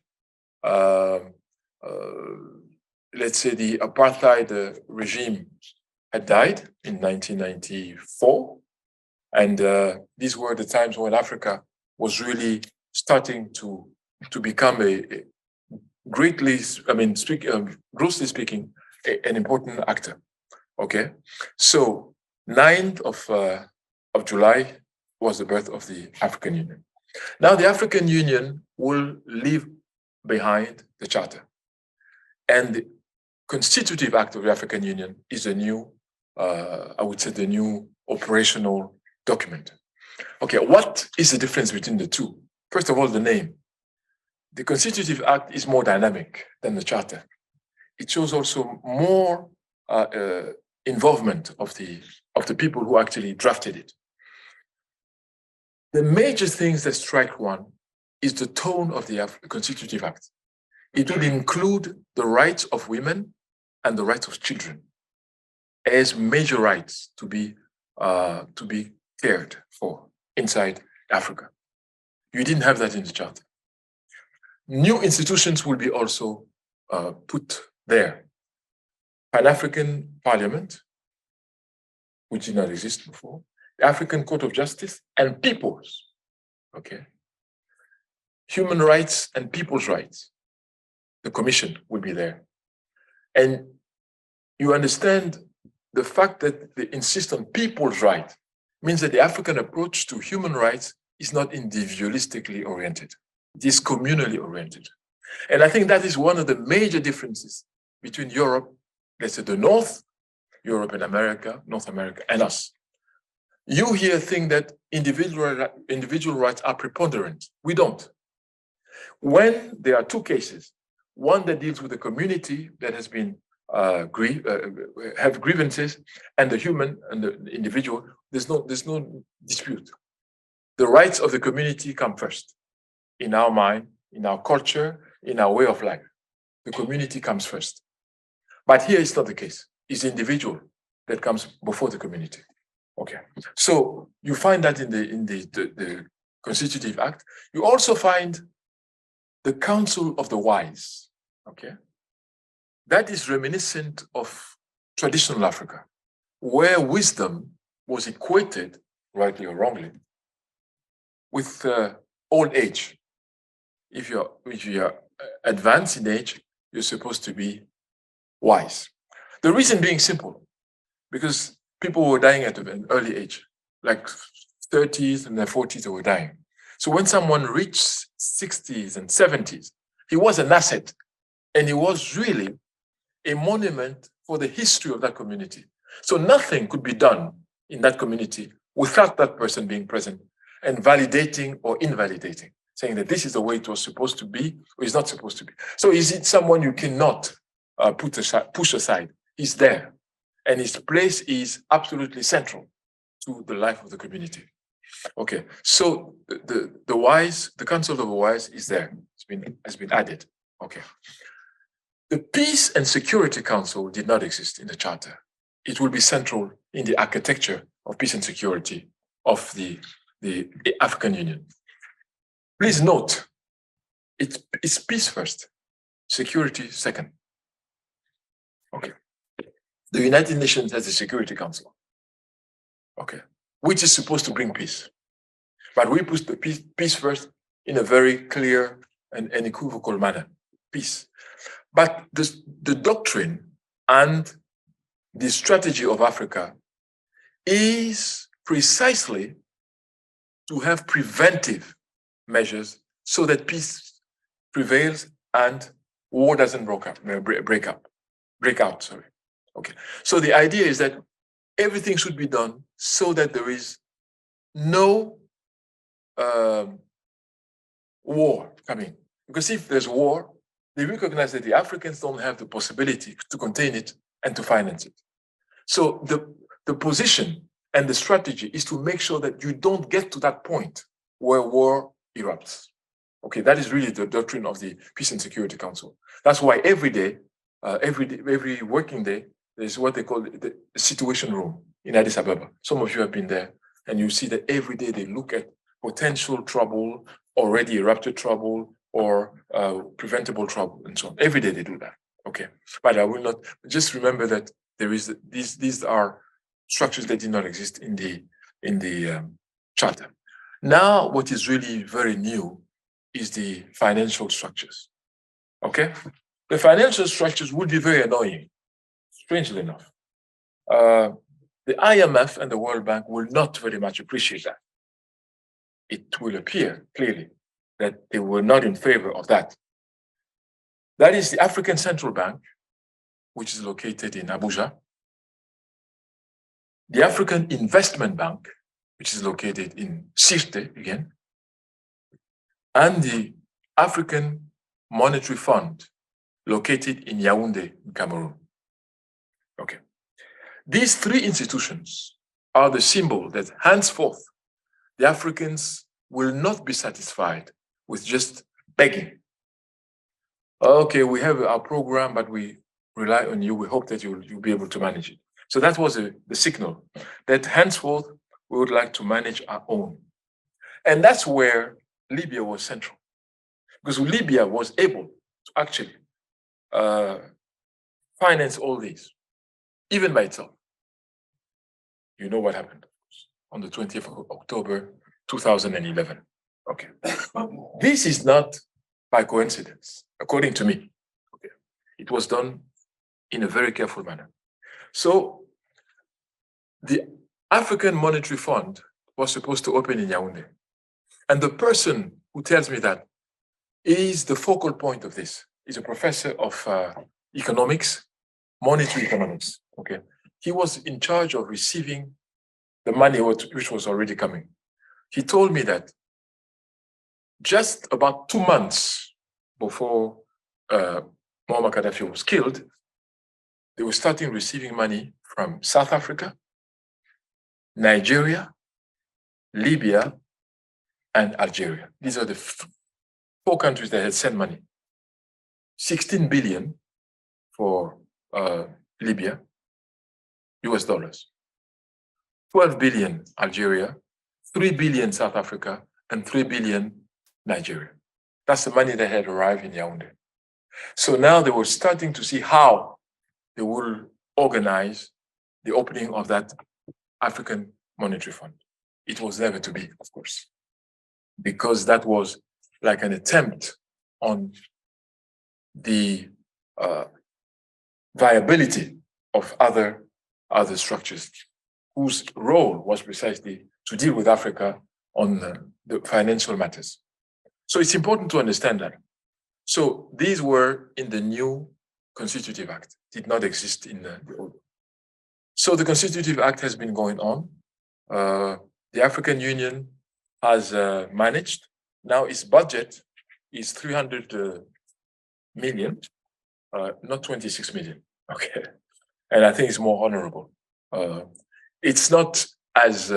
Let's say the apartheid regime had died in 1994. And these were the times when Africa was really starting to become grossly speaking, an important actor. Okay, so 9th of July was the birth of the African Union. Now the African Union will leave behind the Charter. And the constitutive act of the African Union is a new, I would say, the new operational document. Okay, what is the difference between the two? First of all, the name. The constitutive act is more dynamic than the Charter. It shows also more involvement of the people who actually drafted it. The major things that strike one is the tone of the Constitutive Act. It will include the rights of women and the rights of children as major rights to be cared for inside Africa. You didn't have that in the Charter. New institutions will be also put there. Pan-African Parliament, which did not exist before, the African Court of Justice, and peoples, okay? Human rights and people's rights. The commission will be there. And you understand the fact that they insist on people's rights means that the African approach to human rights is not individualistically oriented. It is communally oriented. And I think that is one of the major differences between Europe, let's say the North, Europe and America, North America, and us. You here think that individual rights are preponderant. We don't. When there are two cases, one that deals with the community that has been have grievances, and the human and the individual, there's no dispute. The rights of the community come first. In our mind, in our culture, in our way of life, the community comes first. But here it's not the case. It's the individual that comes before the community. Okay. So you find that in the Constitutive Act. You also find the Council of the Wise. Okay. That is reminiscent of traditional Africa, where wisdom was equated, rightly or wrongly, with old age. If you're advanced in age, you're supposed to be wise. The reason being simple, because people were dying at an early age, like 30s and their 40s, they were dying. So when someone reached 60s and 70s, he was an asset, and he was really a monument for the history of that community. So nothing could be done in that community without that person being present and validating or invalidating, saying that this is the way it was supposed to be or is not supposed to be. So is it someone you cannot push aside? He's there, and his place is absolutely central to the life of the community. Okay, so the Council of the Wise is there. Has been added. Okay. The Peace and Security Council did not exist in the Charter. It will be central in the architecture of peace and security of the African Union. Please note, it's peace first, security second. Okay. The United Nations has a Security Council, okay, which is supposed to bring peace. But we put the peace first in a very clear and unequivocal manner, peace. But the doctrine and the strategy of Africa is precisely to have preventive measures so that peace prevails and war doesn't break out. Sorry. Okay. So the idea is that everything should be done so that there is no war coming. Because if there's war, they recognize that the Africans don't have the possibility to contain it and to finance it. So the position and the strategy is to make sure that you don't get to that point where war erupts. Okay, that is really the doctrine of the Peace and Security Council. That's why every working day, there's what they call the situation room in Addis Ababa. Some of you have been there, and you see that every day they look at potential trouble, already erupted trouble, or preventable trouble, and so on. Every day they do that. Okay, but I will not. Just remember that there is these are structures that did not exist in the charter. Now, what is really very new is the financial structures. Okay, the financial structures would be very annoying, strangely enough. The IMF and the World Bank will not very much appreciate that. It will appear clearly that they were not in favor of that. That is the African Central Bank, which is located in Abuja, the African Investment Bank, which is located in Sirte again, and the African Monetary Fund, located in Yaoundé, in Cameroon. Okay. These three institutions are the symbol that henceforth the Africans will not be satisfied with just begging. Okay, we have our program, but we rely on you. We hope that you'll be able to manage it. So that was the signal that henceforth we would like to manage our own. And that's where Libya was central, because Libya was able to actually finance all these, even by itself. You know what happened, of course, on the 20th of October, 2011. Okay. This is not by coincidence, according to me. Okay. It was done in a very careful manner. So the African Monetary Fund was supposed to open in Yaoundé. And the person who tells me that is the focal point of this. He's a professor of economics, monetary economics. Okay. He was in charge of receiving the money which was already coming. He told me that just about 2 months before Muammar Gaddafi was killed, they were starting receiving money from South Africa, Nigeria, Libya, and Algeria. These are the 4 countries that had sent money. 16 billion for Libya, US dollars. 12 billion Algeria, 3 billion South Africa, and 3 billion Nigeria. That's the money that had arrived in Yaoundé. So now they were starting to see how they will organize the opening of that African Monetary Fund. It was never to be, of course, because that was like an attempt on the viability of other structures whose role was precisely to deal with Africa on the financial matters. So it's important to understand that. So these were in the new Constitutive Act, did not exist in the old. So the Constitutive Act has been going on. The African Union has managed. Now its budget is 300 million, not 26 million. Okay. And I think it's more honorable. It's not as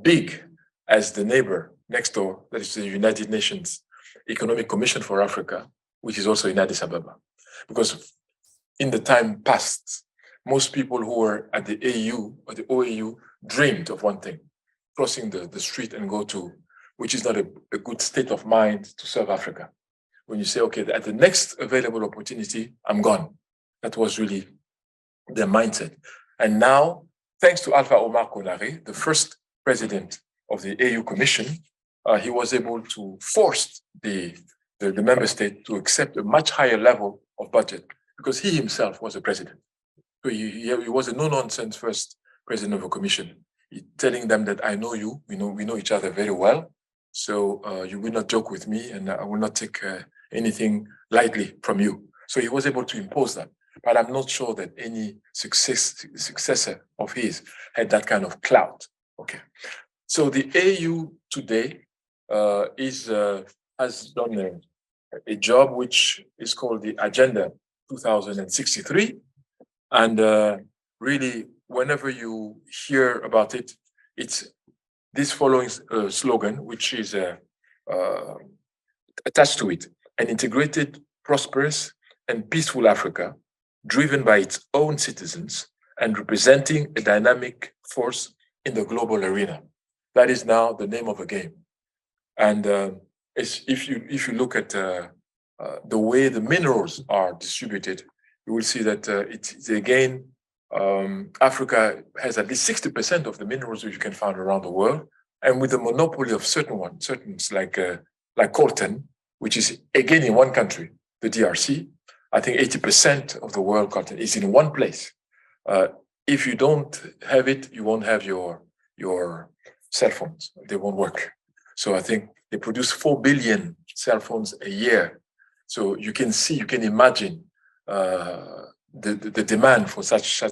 big as the neighbor next door, that is the United Nations Economic Commission for Africa, which is also in Addis Ababa. Because in the time past, most people who were at the AU or the OAU dreamed of one thing, crossing the street and go to, which is not a good state of mind to serve Africa. When you say, okay, at the next available opportunity, I'm gone. That was really their mindset. And now, thanks to Alpha Omar Konaré, the first president of the AU Commission, he was able to force the member state to accept a much higher level of budget because he himself was a president. So he was a no-nonsense first president of a commission, telling them that I know you, we know each other very well, so you will not joke with me and I will not take anything lightly from you. So he was able to impose that. But I'm not sure that any successor of his had that kind of clout. Okay, so the AU today has done a job which is called the Agenda 2063, and really, whenever you hear about it, it's this following slogan, which is attached to it: an integrated, prosperous, and peaceful Africa, driven by its own citizens and representing a dynamic force in the global arena. That is now the name of the game. And if you look at the way the minerals are distributed, you will see that it's again, Africa has at least 60% of the minerals which you can find around the world, and with the monopoly of certain like coltan, which is again in one country, the DRC. I think 80% of the world coltan is in one place. If you don't have it, you won't have your cell phones. They won't work. So I think they produce 4 billion cell phones a year. So you can imagine the demand for such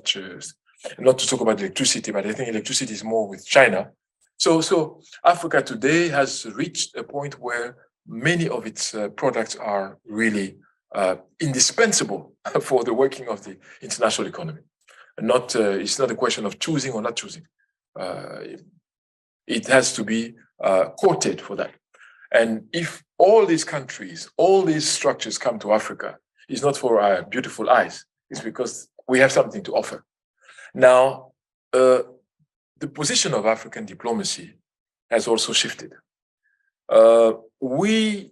not to talk about electricity, but I think electricity is more with China. So Africa today has reached a point where many of its products are really indispensable for the working of the international economy. And it's not a question of choosing or not choosing. It has to be courted for that. And if all these countries, all these structures come to Africa, it's not for our beautiful eyes. It's because we have something to offer. Now, the position of African diplomacy has also shifted. We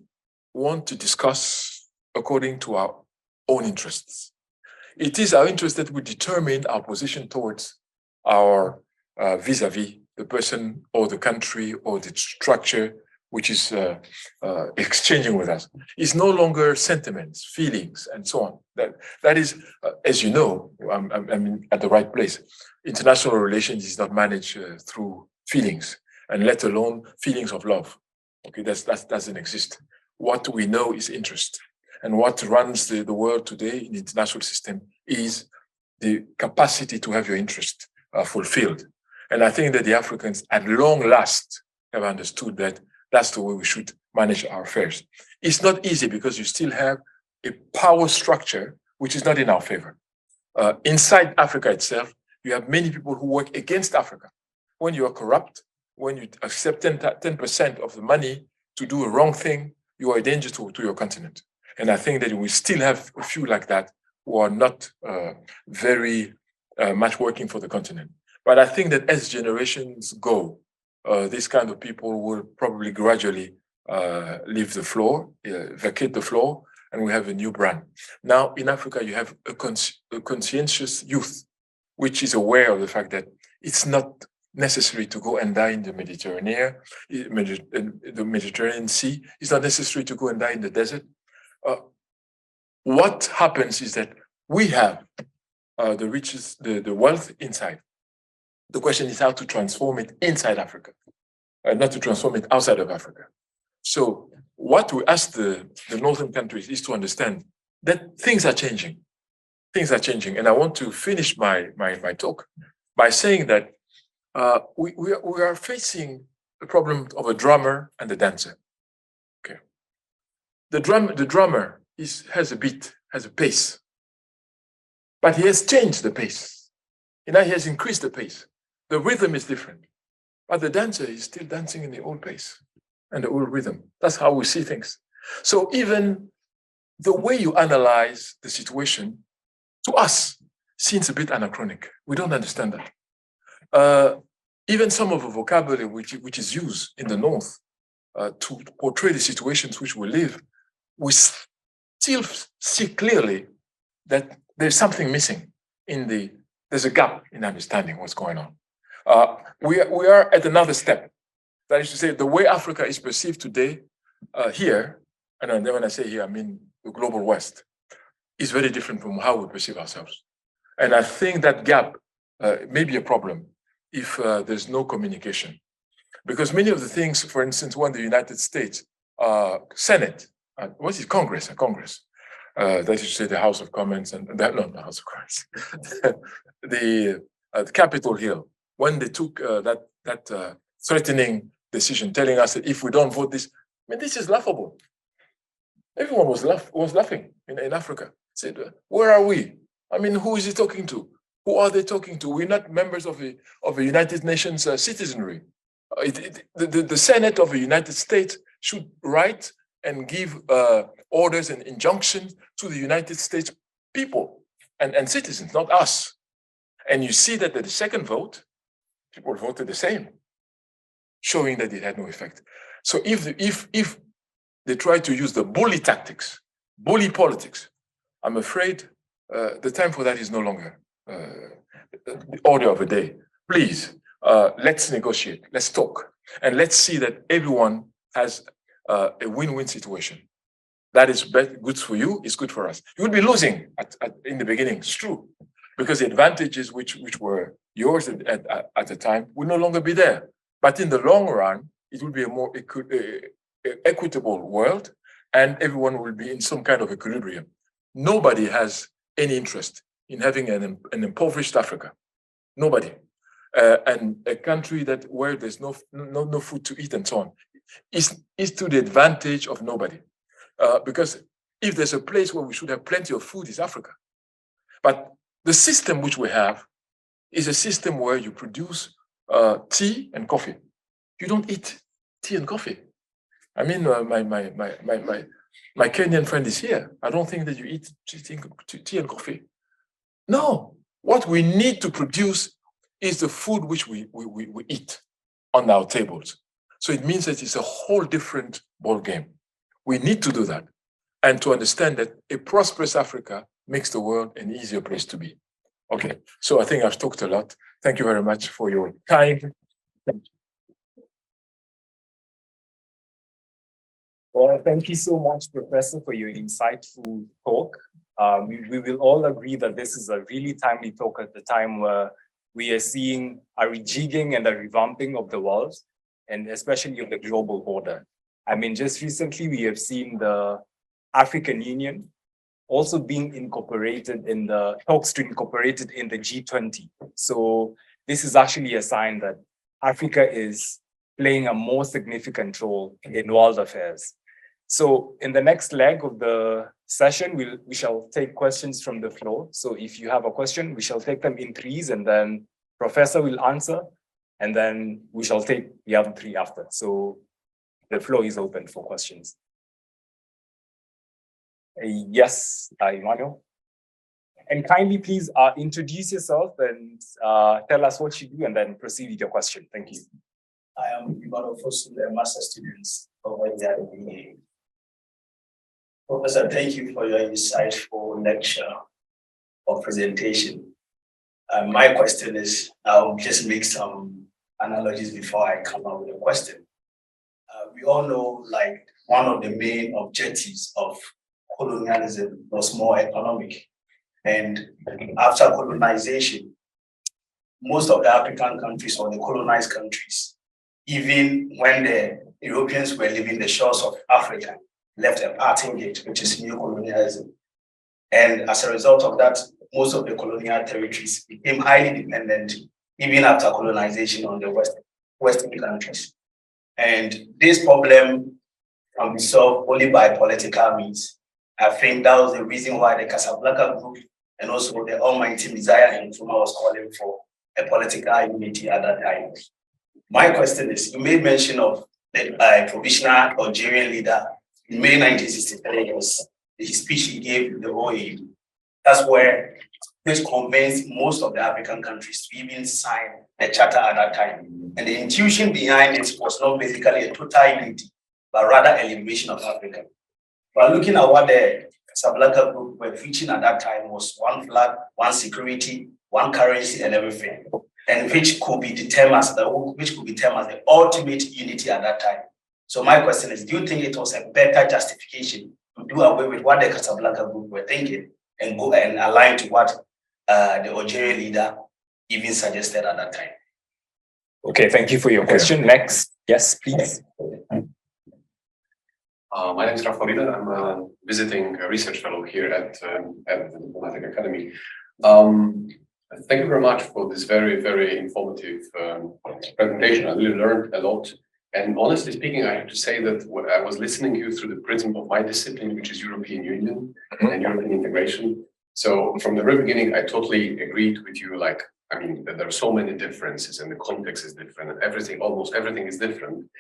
want to discuss according to our own interests. It is our interest that will determine our position towards our vis-a-vis the person or the country or the structure which is exchanging with us. It's no longer sentiments, feelings, and so on. That is, as you know, I'm at the right place. International relations is not managed through feelings, and let alone feelings of love. Okay, that doesn't exist. What we know is interest. And what runs the world today in the international system is the capacity to have your interest fulfilled. And I think that the Africans at long last have understood that that's the way we should manage our affairs. It's not easy because you still have a power structure which is not in our favor. Inside Africa itself, you have many people who work against Africa. When you are corrupt, when you accept 10% of the money to do a wrong thing, you are a danger to your continent. And I think that we still have a few like that who are not very much working for the continent. But I think that as generations go, these kind of people will probably gradually leave the floor, vacate the floor, and we have a new brand. Now, in Africa, you have a conscientious youth, which is aware of the fact that it's not necessary to go and die in the Mediterranean Sea. It's not necessary to go and die in the desert. What happens is that we have the riches, the wealth inside. The question is how to transform it inside Africa, not to transform it outside of Africa. So what we ask the northern countries is to understand that things are changing. Things are changing. And I want to finish my talk by saying that we are facing the problem of a drummer and a dancer. Okay. The drummer has a beat, has a pace, but he has changed the pace. And now he has increased the pace. The rhythm is different, but the dancer is still dancing in the old pace and the old rhythm. That's how we see things. So even the way you analyze the situation, to us, seems a bit anachronic. We don't understand that. Even some of the vocabulary which is used in the North to portray the situations which we live, we still see clearly that there's something missing there's a gap in understanding what's going on. We are at another step. That is to say, the way Africa is perceived today here, and when I say here, I mean the global West, is very different from how we perceive ourselves. And I think that gap may be a problem if there's no communication. Because many of the things, for instance, when the United States Senate, what is Congress? That is to say the House of Commons and that, not the House of Commons, the Capitol Hill, when they took that threatening decision, telling us that if we don't vote this, I mean, this is laughable. Everyone was laughing in Africa. Said, where are we? I mean, who is he talking to? Who are they talking to? We're not members of the United Nations citizenry. The Senate of the United States should write and give orders and injunctions to the United States people and citizens, not us. And you see that at the second vote, people voted the same, showing that it had no effect. So if they try to use the bully tactics, bully politics, I'm afraid the time for that is no longer the order of the day. Please, let's negotiate, let's talk, and let's see that everyone has a win-win situation. That is good for you, it's good for us. You will be losing in the beginning, it's true, because the advantages which were yours at the time will no longer be there. But in the long run, it will be a more equitable world, and everyone will be in some kind of equilibrium. Nobody has any interest in having an impoverished Africa. Nobody. And a country where there's no food to eat and so on is to the advantage of nobody. Because if there's a place where we should have plenty of food, is Africa. But the system which we have is a system where you produce tea and coffee. You don't eat tea and coffee. I mean, my Kenyan friend is here. I don't think that you eat tea and coffee. No, what we need to produce is the food which we eat on our tables. So it means that it's a whole different ball game. We need to do that and to understand that a prosperous Africa makes the world an easier place to be. Okay, so I think I've talked a lot. Thank you very much for your time. Thank you. Well, thank you so much, Professor, for your insightful talk. We will all agree that this is a really timely talk at the time where we are seeing a rejigging and a revamping of the world, and especially of the global order. I mean, just recently we have seen the African Union also being incorporated in the talks to incorporate it in the G20. So this is actually a sign that Africa is playing a more significant role in world affairs. So in the next leg of the session, we shall take questions from the floor. So if you have a question, we shall take them in threes, and then Professor will answer, and then we shall take the other three after. So the floor is open for questions. Yes, Emmanuel. And kindly please introduce yourself and tell us what you do, and then proceed with your question. Thank you. I am Emmanuel Pondi, a master's student over here at the DAfrica. Professor, thank you for your insightful lecture or presentation. My question is, I'll just make some analogies before I come up with a question. We all know, like, one of the main objectives of colonialism was more economic. And after colonization, most of the African countries or the colonized countries, even when the Europeans were leaving the shores of Africa, left a parting gate, which is new colonialism. And as a result of that, most of the colonial territories became highly dependent, even after colonization, on the Western countries. And this problem can be solved only by political means. I think that was the reason why the Casablanca group and also the Almighty Messiah in Nkrumah was calling for a political unity at that time. My question is, you made mention of the provisional Algerian leader in May 1963, his speech he gave to the OAU. That's where this convinced most of the African countries to even sign the charter at that time. And the intuition behind it was not basically a total unity, but rather a liberation of Africa. But looking at what the Casablanca group were preaching at that time was one flag, one security, one currency, and everything, and which could be determined as the ultimate unity at that time. So my question is, do you think it was a better justification to do away with what the Casablanca group were thinking and go and align to what the Algerian leader even suggested at that time? Okay, thank you for your question. Next, yes, please. My name is Rafa Rida. I'm a visiting research fellow here at the Diplomatic Academy. Thank you very much for this very, very informative presentation. I really learned a lot. And honestly speaking, I have to say that I was listening to you through the prism of my discipline, which is European Union and European integration. So from the very beginning, I totally agreed with you. Like, I mean, that there are so many differences and the context is different and everything, almost everything is different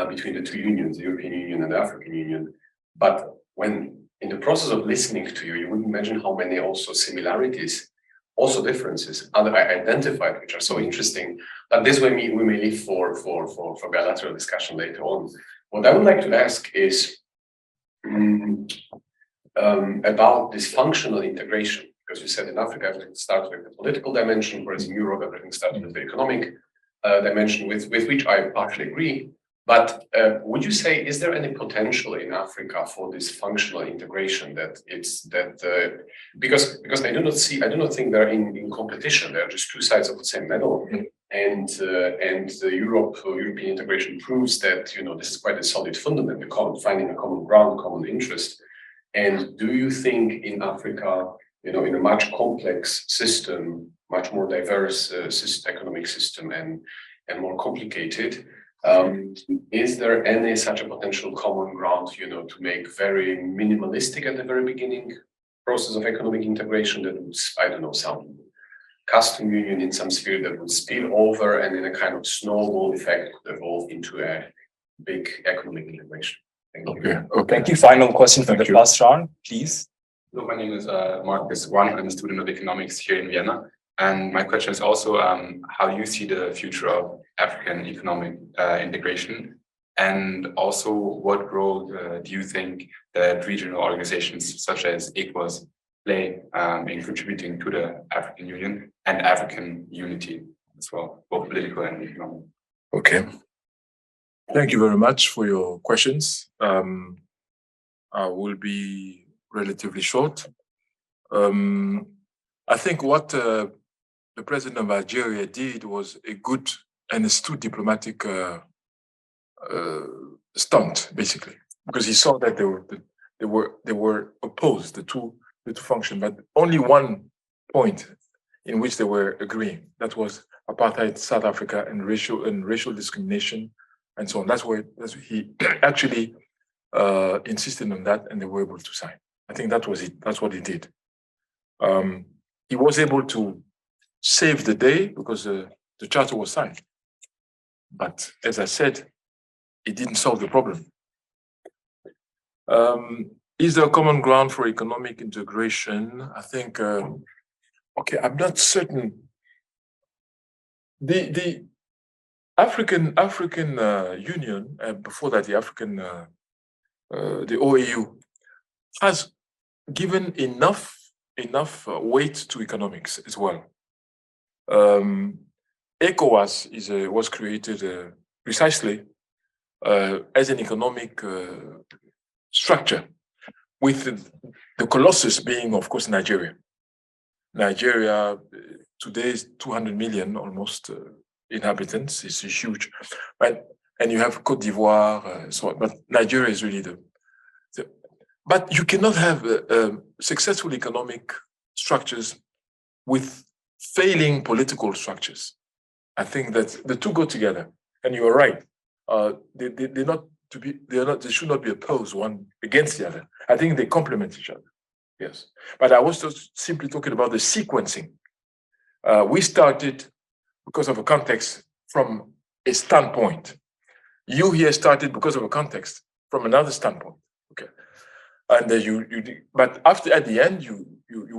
between the two unions, the European Union and the African Union. But when in the process of listening to you, you wouldn't imagine how many also similarities, also differences I identified, which are so interesting. But this way we may leave for bilateral discussion later on. What I would like to ask is about this functional integration, because you said in Africa everything starts with the political dimension, whereas in Europe everything starts with the economic dimension, with which I partially agree. But would you say, is there any potential in Africa for this functional integration because I do not think they're in competition. They're just two sides of the same medal. And the European integration proves that, you know, this is quite a solid fundament, finding a common ground, common interest. And do you think in Africa, you know, in a much complex system, much more diverse economic system and more complicated, is there any such a potential common ground, you know, to make very minimalistic at the very beginning process of economic integration that would, I don't know, some custom union in some sphere that would spill over and in a kind of snowball effect could evolve into a big economic integration? Thank you. Okay. Thank you. Final question for the first round, please. Hello, my name is Marcus Wang. I'm a student of economics here in Vienna. And my question is also how you see the future of African economic integration, and also what role do you think that regional organizations such as ECOWAS play in contributing to the African Union and African unity as well, both political and economic? Okay. Thank you very much for your questions. I will be relatively short. I think what the president of Algeria did was a good and astute diplomatic stunt, basically, because he saw that they were opposed, the two function, but only one point in which they were agreeing. That was apartheid South Africa and racial discrimination and so on. That's why he actually insisted on that, and they were able to sign. I think that was it. That's what he did. He was able to save the day because the charter was signed. But as I said, it didn't solve the problem. Is there a common ground for economic integration? I think, okay, I'm not certain. The African Union, and before that, the OAU, has given enough weight to economics as well. ECOWAS was created precisely as an economic structure, with the colossus being, of course, Nigeria. Nigeria today is 200 million almost inhabitants. It's huge, and you have Côte d'Ivoire, so on. But Nigeria is really but you cannot have successful economic structures with failing political structures. I think that the two go together, and you are right. They should not be opposed one against the other. I think they complement each other. Yes, but I was just simply talking about the sequencing. We started because of a context from a standpoint. You here started because of a context from another standpoint. Okay, and but at the end, you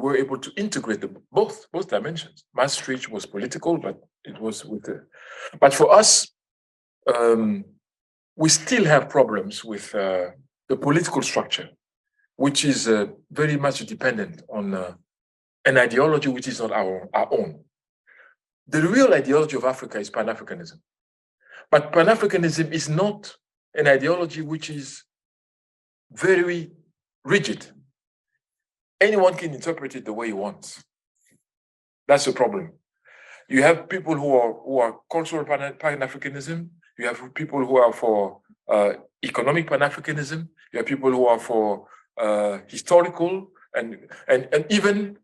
were able to integrate both dimensions. Maastricht was political, but it was but for us, we still have problems with the political structure, which is very much dependent on an ideology which is not our own. The real ideology of Africa is Pan-Africanism. But Pan-Africanism is not an ideology which is very rigid. Anyone can interpret it the way he wants. That's the problem. You have people who are cultural Pan-Africanism. You have people who are for economic Pan-Africanism. You have people who are for historical, and even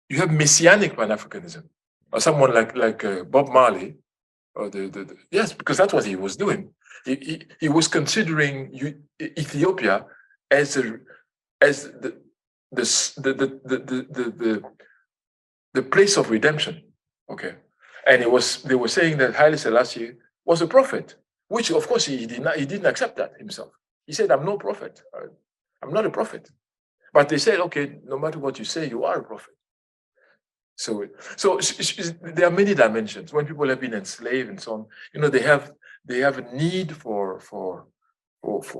you have messianic Pan-Africanism. Or someone like Bob Marley, or yes, because that's what he was doing. He was considering Ethiopia as the place of redemption. Okay, and they were saying that Haile Selassie was a prophet, which of course he didn't accept that himself. He said, "I'm no prophet. I'm not a prophet." But they said, "Okay, no matter what you say, you are a prophet." So there are many dimensions. When people have been enslaved and so on, they have a need for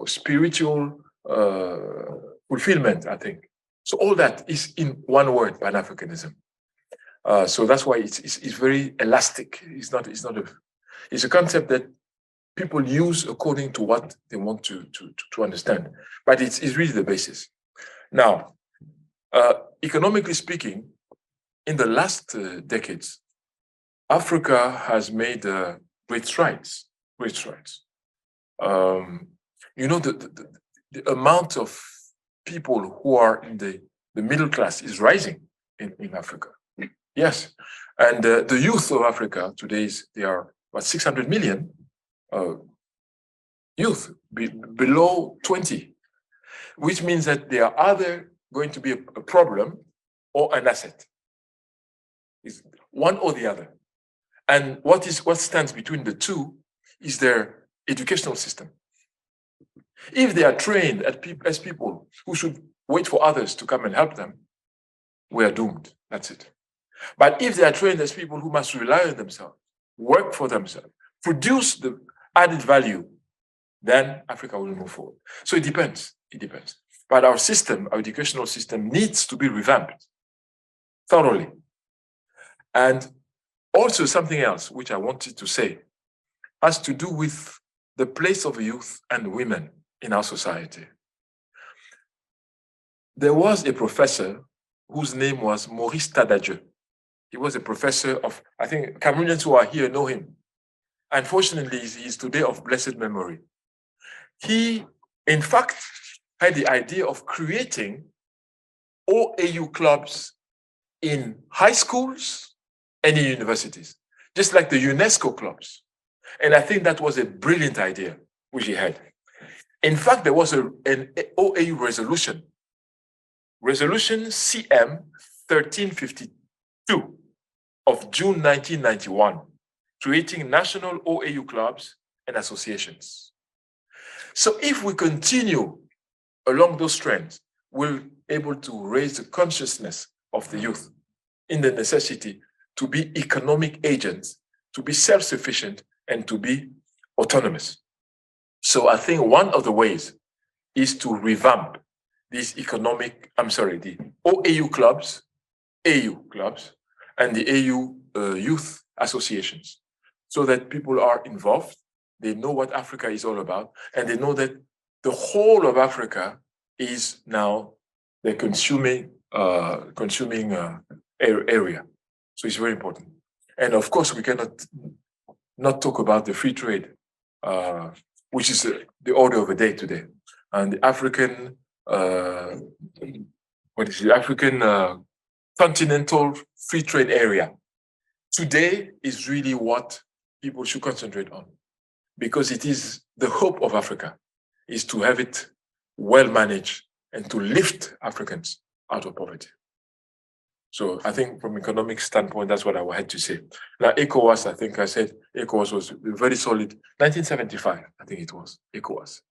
spiritual fulfillment, I think. So all that is in one word, Pan-Africanism. So that's why it's very elastic. It's a concept that people use according to what they want to understand. But it's really the basis. Now, economically speaking, in the last decades, Africa has made great strides. The amount of people who are in the middle class is rising in Africa. Yes, and the youth of Africa today they are about 600 million youth below 20, which means that they are either going to be a problem or an asset. It's one or the other. And what stands between the two is their educational system. If they are trained as people who should wait for others to come and help them, we are doomed. That's it. But if they are trained as people who must rely on themselves, work for themselves, produce the added value, then Africa will move forward. So it depends. But our educational system needs to be revamped thoroughly. And also something else which I wanted to say has to do with the place of youth and women in our society. There was a professor whose name was Maurice Tadadje. He was a professor of, I think Cameroonians who are here know him. Unfortunately, he is today of blessed memory. He, in fact, had the idea of creating OAU clubs in high schools and in universities. just like the UNESCO clubs. And I think that was a brilliant idea, which he had. In fact, there was an OAU resolution, Resolution CM 1352 of June 1991, creating national OAU clubs and associations. So if we continue along those trends, we're able to raise the consciousness of the youth in the necessity to be economic agents, to be self-sufficient, and to be autonomous. So I think one of the ways is to revamp these the OAU clubs, AU clubs, and the AU youth associations, so that people are involved, they know what Africa is all about, and they know that the whole of Africa is now the consuming area. So it's very important. And of course, we cannot not talk about the free trade, which is the order of the day today. And the African, African continental free trade area today is really what people should concentrate on, because it is the hope of Africa, is to have it well managed and to lift Africans out of poverty. So I think from economic standpoint, that's what I had to say. Now, ECOWAS, I think I said ECOWAS was very solid. 1975, I think it was ECOWAS.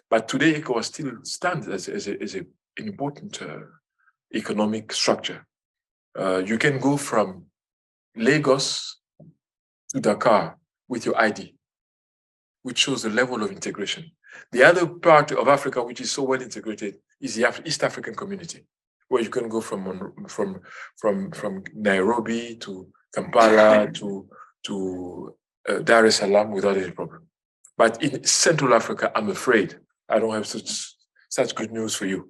But today, ECOWAS still stands as an important economic structure. You can go from Lagos to Dakar with your ID, which shows the level of integration. The other part of Africa, which is so well integrated, is the East African community, where you can go from Nairobi to Kampala to Dar es Salaam without any problem. But in Central Africa, I'm afraid I don't have such good news for you.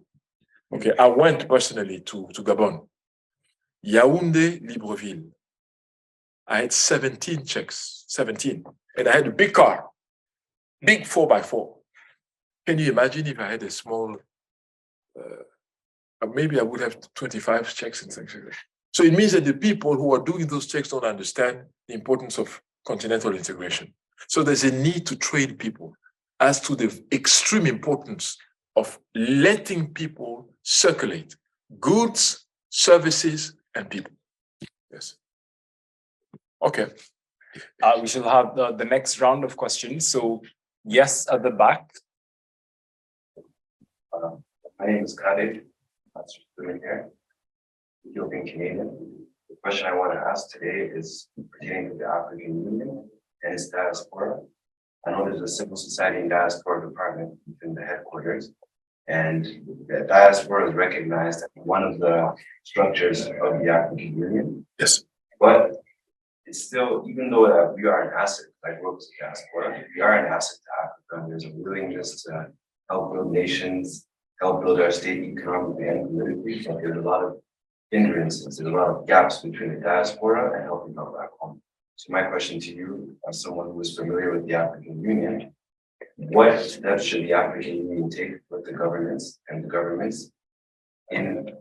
Okay, I went personally to Gabon, Yaoundé, Libreville. I had 17 checks, 17, and I had a big car, big 4x4. Can you imagine if I had a small? Maybe I would have 25 checks and things like that. So it means that the people who are doing those checks don't understand the importance of continental integration. So there's a need to train people as to the extreme importance of letting people circulate, goods, services, and people. Yes. Okay. We shall have the next round of questions. So yes, at the back. My name is Khalid. That's student here, Ethiopian Canadian. The question I want to ask today is pertaining to the African Union and its diaspora. I know there's a civil society and diaspora department within the headquarters, and the diaspora is recognized as one of the structures of the African Union. Yes. But it's still, even though we are an asset, like Rope's diaspora, we are an asset to Africa, and there's a willingness to help build nations, help build our state economically and politically, but there's a lot of hindrances, there's a lot of gaps between the diaspora and helping out back home. So my question to you, as someone who is familiar with the African Union, what steps should the African Union take with the governments and the governments in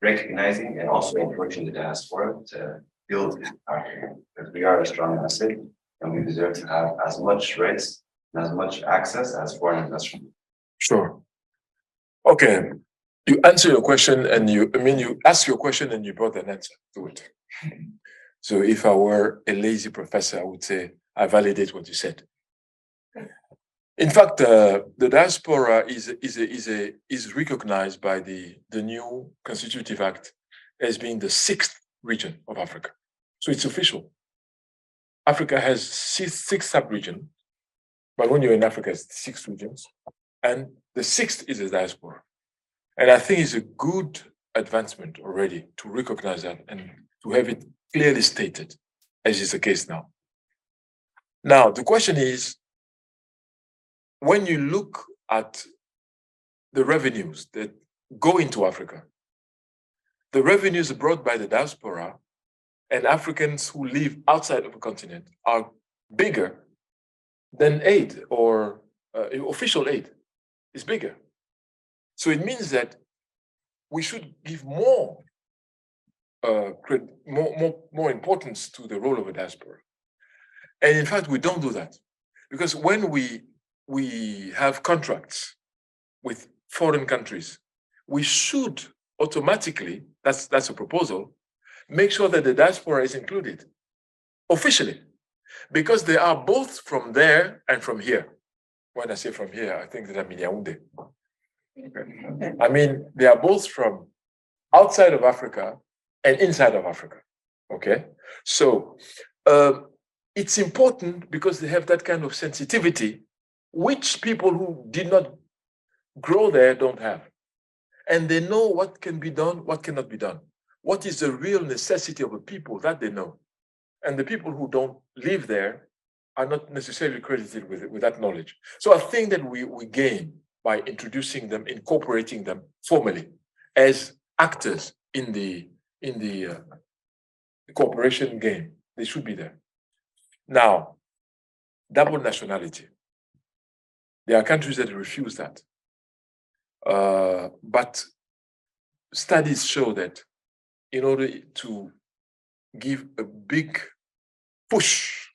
recognizing and also encouraging the diaspora to build Africa? Because we are a strong asset and we deserve to have as much rights and as much access as foreign investment. Sure. Okay, you answer your question and you ask your question and you brought an answer to it. So if I were a lazy professor, I would say, I validate what you said. In fact, the diaspora is recognized by the new Constitutive Act as being the 6th region of Africa. So it's official. Africa has six sub-regions, but when you're in Africa, it's 6 regions. And the 6th is the diaspora. And I think it's a good advancement already to recognize that and to have it clearly stated, as is the case now. Now, the question is, when you look at the revenues that go into Africa, the revenues brought by the diaspora and Africans who live outside of the continent are bigger than aid or official aid. Is bigger. So it means that we should give more more importance to the role of a diaspora. And in fact, we don't do that. Because when we have contracts with foreign countries, we should automatically, that's a proposal, make sure that the diaspora is included officially, because they are both from there and from here. When I say from here, I think that I mean Yaoundé. Okay. I mean, they are both from outside of Africa and inside of Africa. Okay, so it's important because they have that kind of sensitivity, which people who did not grow there don't have. And they know what can be done, what cannot be done. What is the real necessity of a people, that they know. And the people who don't live there are not necessarily credited with that knowledge. So I think that we gain by introducing them, incorporating them formally as actors in the cooperation game. They should be there. Now, double nationality. There are countries that refuse that. But studies show that in order to give a big push,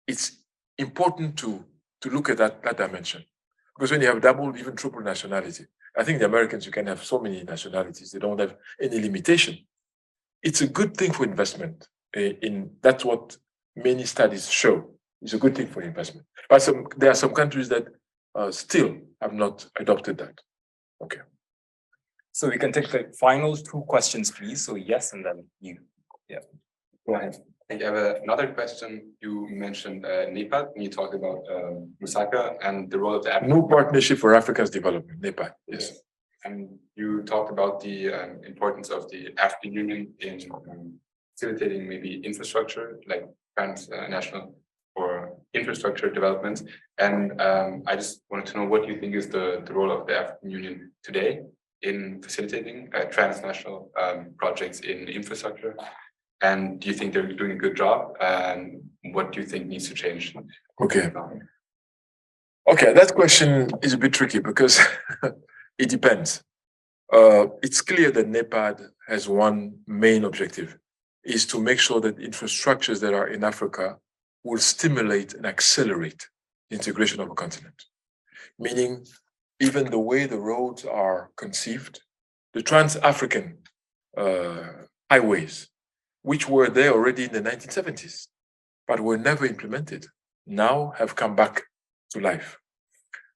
it's important to look at that dimension. Because when you have double, even triple nationality, I think the Americans, you can have so many nationalities, they don't have any limitation. It's a good thing for investment. That's what many studies show. It's a good thing for investment. But there are some countries that still have not adopted that. Okay. So we can take the final two questions, please. So yes, and then you. Yeah. Go ahead. I think I have another question. You mentioned NEPAD when you talked about Lusaka and the role of the New Partnership for Africa's Development, NEPAD, yes. And you talked about the importance of the African Union in facilitating maybe infrastructure, like transnational or infrastructure developments. And I just wanted to know what you think is the role of the African Union today in facilitating transnational projects in infrastructure. And do you think they're doing a good job? And what do you think needs to change? Okay. Okay, that question is a bit tricky because it depends. It's clear that NEPAD has one main objective, is to make sure that infrastructures that are in Africa will stimulate and accelerate the integration of a continent. Meaning, even the way the roads are conceived, the trans-African highways, which were there already in the 1970s, but were never implemented, now have come back to life.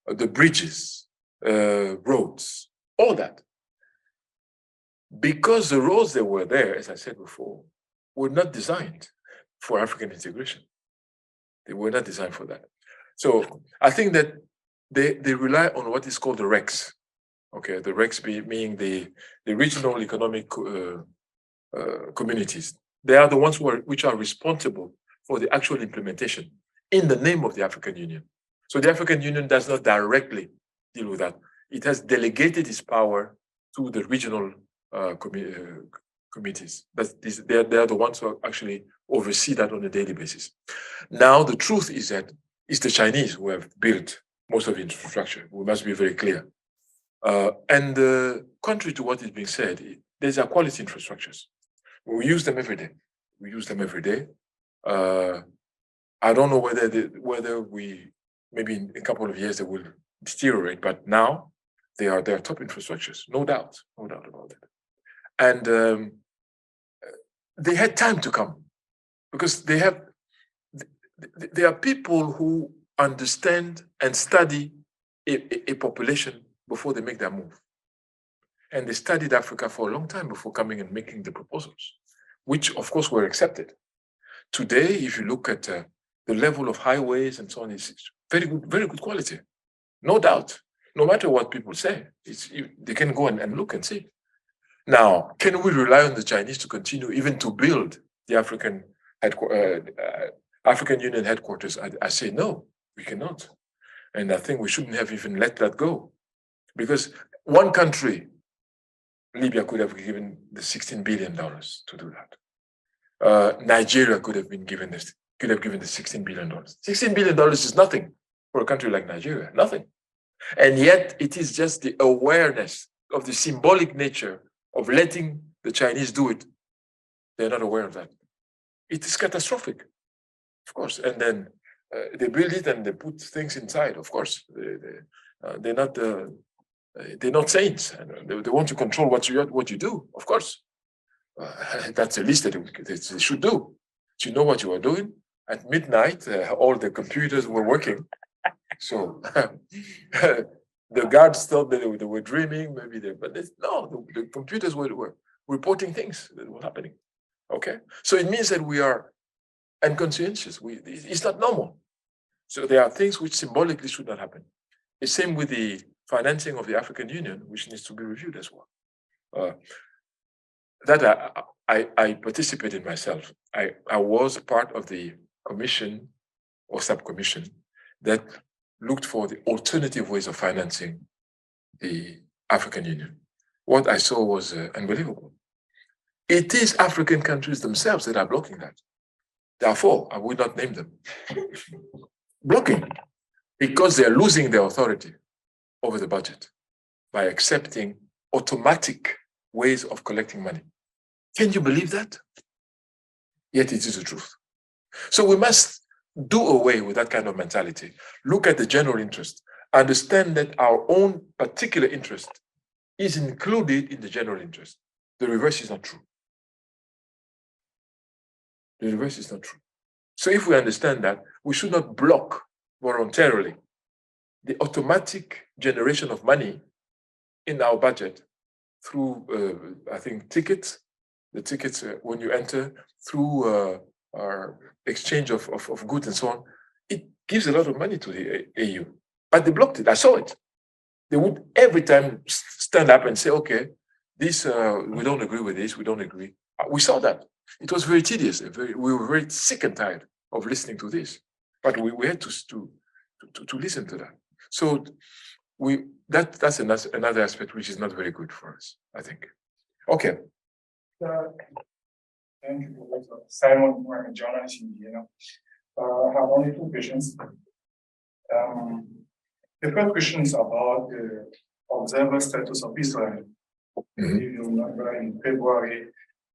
The bridges, roads, all that. Because the roads that were there, as I said before, were not designed for African integration. They were not designed for that. So I think that they rely on what is called the RECs. Okay, the RECs meaning the regional economic communities. They are the ones which are responsible for the actual implementation in the name of the African Union. So the African Union does not directly deal with that. It has delegated its power to the regional committees. They are the ones who actually oversee that on a daily basis. Now, the truth is that it's the Chinese who have built most of the infrastructure. We must be very clear. And contrary to what is being said, these are quality infrastructures. We use them every day. We use them every day. I don't know whether we, maybe in a couple of years they will deteriorate, but now they are top infrastructures, no doubt about it. And they had time to come because they are people who understand and study a population before they make their move. And they studied Africa for a long time before coming and making the proposals, which of course were accepted. Today, if you look at the level of highways and so on, it's very good quality, no doubt. No matter what people say, they can go and look and see. Now, can we rely on the Chinese to continue even to build the African Union headquarters? I say no, we cannot. And I think we shouldn't have even let that go. Because one country, Libya, could have given the $16 billion to do that. Nigeria could have given the $16 billion. $16 billion is nothing for a country like Nigeria, nothing. And yet it is just the awareness of the symbolic nature of letting the Chinese do it They're not aware of that. It is catastrophic, of course. And then they build it and they put things inside. Of course, they're not saints. And they want to control what you do. Of course, that's the least that they should do. So you know what you are doing. At midnight, all the computers were working. So the guards thought that they were dreaming. Maybe the computers were reporting things that were happening. Okay, so it means that we are unconscientious. It's not normal. So there are things which symbolically should not happen. The same with the financing of the African Union, which needs to be reviewed as well. That I participated myself. I was part of the commission or subcommission that looked for the alternative ways of financing the African Union. What I saw was unbelievable. It is African countries themselves that are blocking that. Therefore, I would not name them. Blocking, because they're losing their authority over the budget by accepting automatic ways of collecting money. Can you believe that? Yet it is the truth. So we must do away with that kind of mentality. Look at the general interest. Understand that our own particular interest is included in the general interest. The reverse is not true. The reverse is not true. So if we understand that, we should not block voluntarily the automatic generation of money in our budget through, I think, tickets. The tickets, when you enter, through our exchange of goods and so on, it gives a lot of money to the AU. But they blocked it. I saw it. They would every time stand up and say, okay, this, we don't agree with this, we don't agree. We saw that. It was very tedious. We were very sick and tired of listening to this. But we had to listen to that. So that's another aspect which is not very good for us, I think. Okay. Thank you, Professor Simon. I'm a journalist in Vienna. I have only two questions. The first question is about the observer status of Israel. If you remember, in February,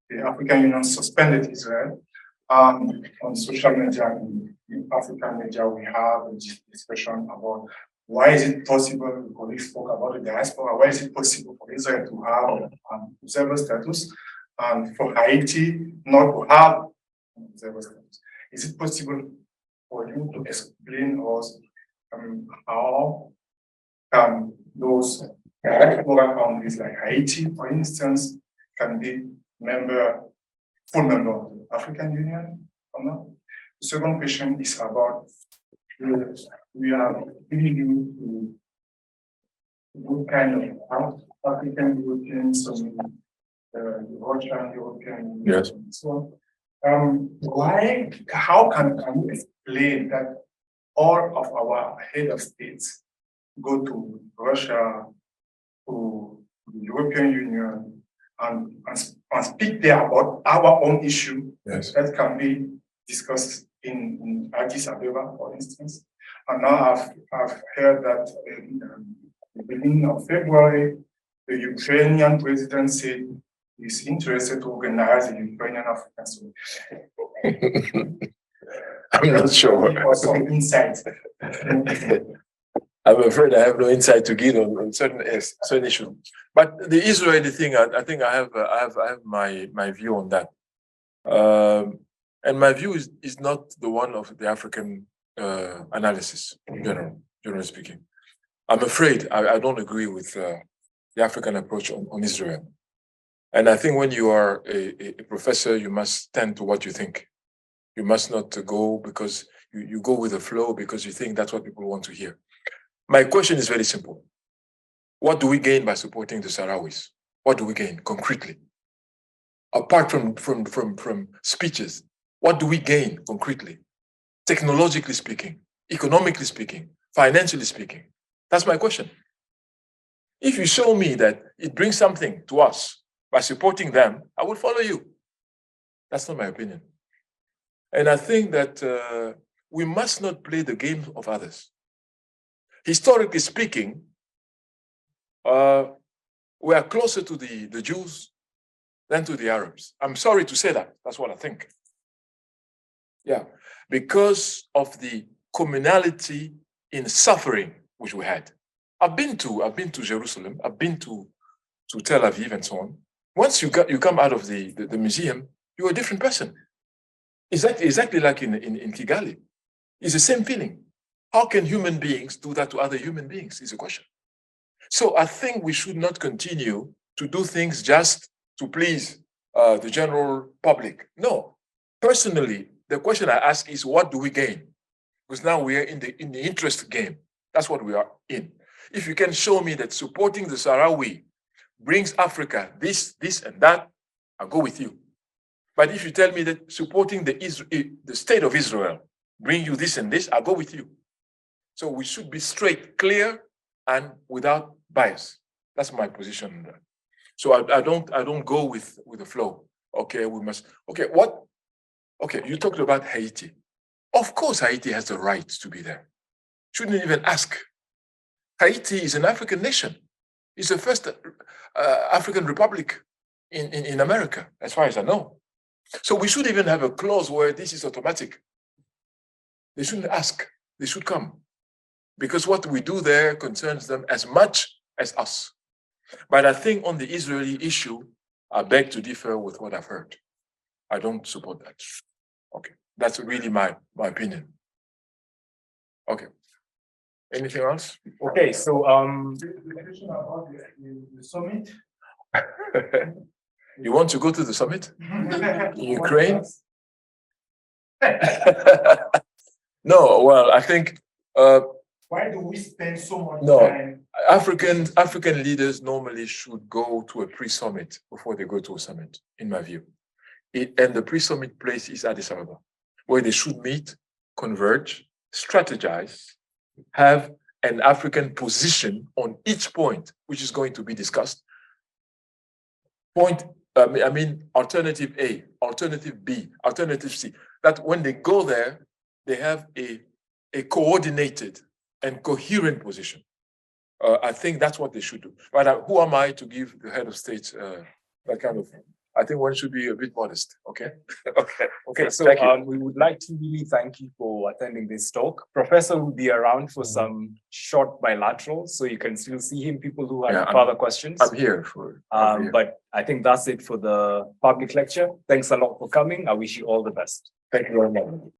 the African Union suspended Israel. On social media, in African media, we have a discussion about why is it possible, the colleagues spoke about the diaspora, why is it possible for Israel to have an observer status and for Haiti not to have an observer status? Is it possible for you to explain us how can those diaspora countries like Haiti, for instance, can be full member of the African Union or not? The second question is about we are giving you to what kind of African Europeans, the Russian European, yes, and so on. How can you explain that all of our head of states go to Russia, to the European Union, and speak there about our own issue, yes, that can be discussed in Addis Ababa, for instance. And now I've heard that in the beginning of February, the Ukrainian president said he's interested to organize a Ukrainian African Summit. I'm not sure. For some insights. I'm afraid I have no insight to give on certain issues. But the Israeli thing, I think I have my view on that. And my view is not the one of the African analysis, generally speaking. I'm afraid I don't agree with the African approach on Israel. And I think when you are a professor, you must stand to what you think. You must not go because you go with the flow because you think that's what people want to hear. My question is very simple. What do we gain by supporting the Sahrawis? What do we gain concretely? Apart from speeches, what do we gain concretely? Technologically speaking, economically speaking, financially speaking? That's my question. If you show me that it brings something to us by supporting them, I will follow you. That's not my opinion. And I think that we must not play the game of others. Historically speaking, we are closer to the Jews than to the Arabs. I'm sorry to say that. That's what I think. Yeah, because of the communality in suffering which we had. I've been to Jerusalem. I've been to Tel Aviv and so on. Once you come out of the museum, you're a different person. Exactly like in Kigali. It's the same feeling. How can human beings do that to other human beings is a question. So I think we should not continue to do things just to please the general public. No, personally, the question I ask is, what do we gain? Because now we are in the interest game. That's what we are in. If you can show me that supporting the Sahrawi brings Africa this, and that, I'll go with you. But if you tell me that supporting the state of Israel bring you this and this, I'll go with you. So we should be straight, clear, and without bias. That's my position on that. So I don't go with the flow. Okay, we must. Okay, what? Okay, you talked about Haiti. Of course, Haiti has the right to be there. Shouldn't even ask. Haiti is an African nation. It's the first African republic in America, as far as I know. So we should even have a clause where this is automatic. They shouldn't ask. They should come. Because what we do there concerns them as much as us. But I think on the Israeli issue, I beg to differ with what I've heard. I don't support that. Okay, that's really my opinion. Okay. Anything else? Okay, so The question about the summit. You want to go to the summit? Ukraine? No, well, I think Why do we spend so much No. time? African leaders normally should go to a pre-summit before they go to a summit, in my view. And the pre-summit place is Addis Ababa, where they should meet, converge, strategize, have an African position on each point which is going to be discussed. Alternative A, alternative B, alternative C. That when they go there, they have a coordinated and coherent position. I think that's what they should do. But who am I to give the head of state that kind of thing? I think one should be a bit modest, okay? Okay, so Thank you. we would like to really thank you for attending this talk. Professor will be around for some short bilaterals, so you can still see him, people who have further questions. I'm here for. But I think that's it for the public lecture. Thanks a lot for coming. I wish you all the best. Thank you very much.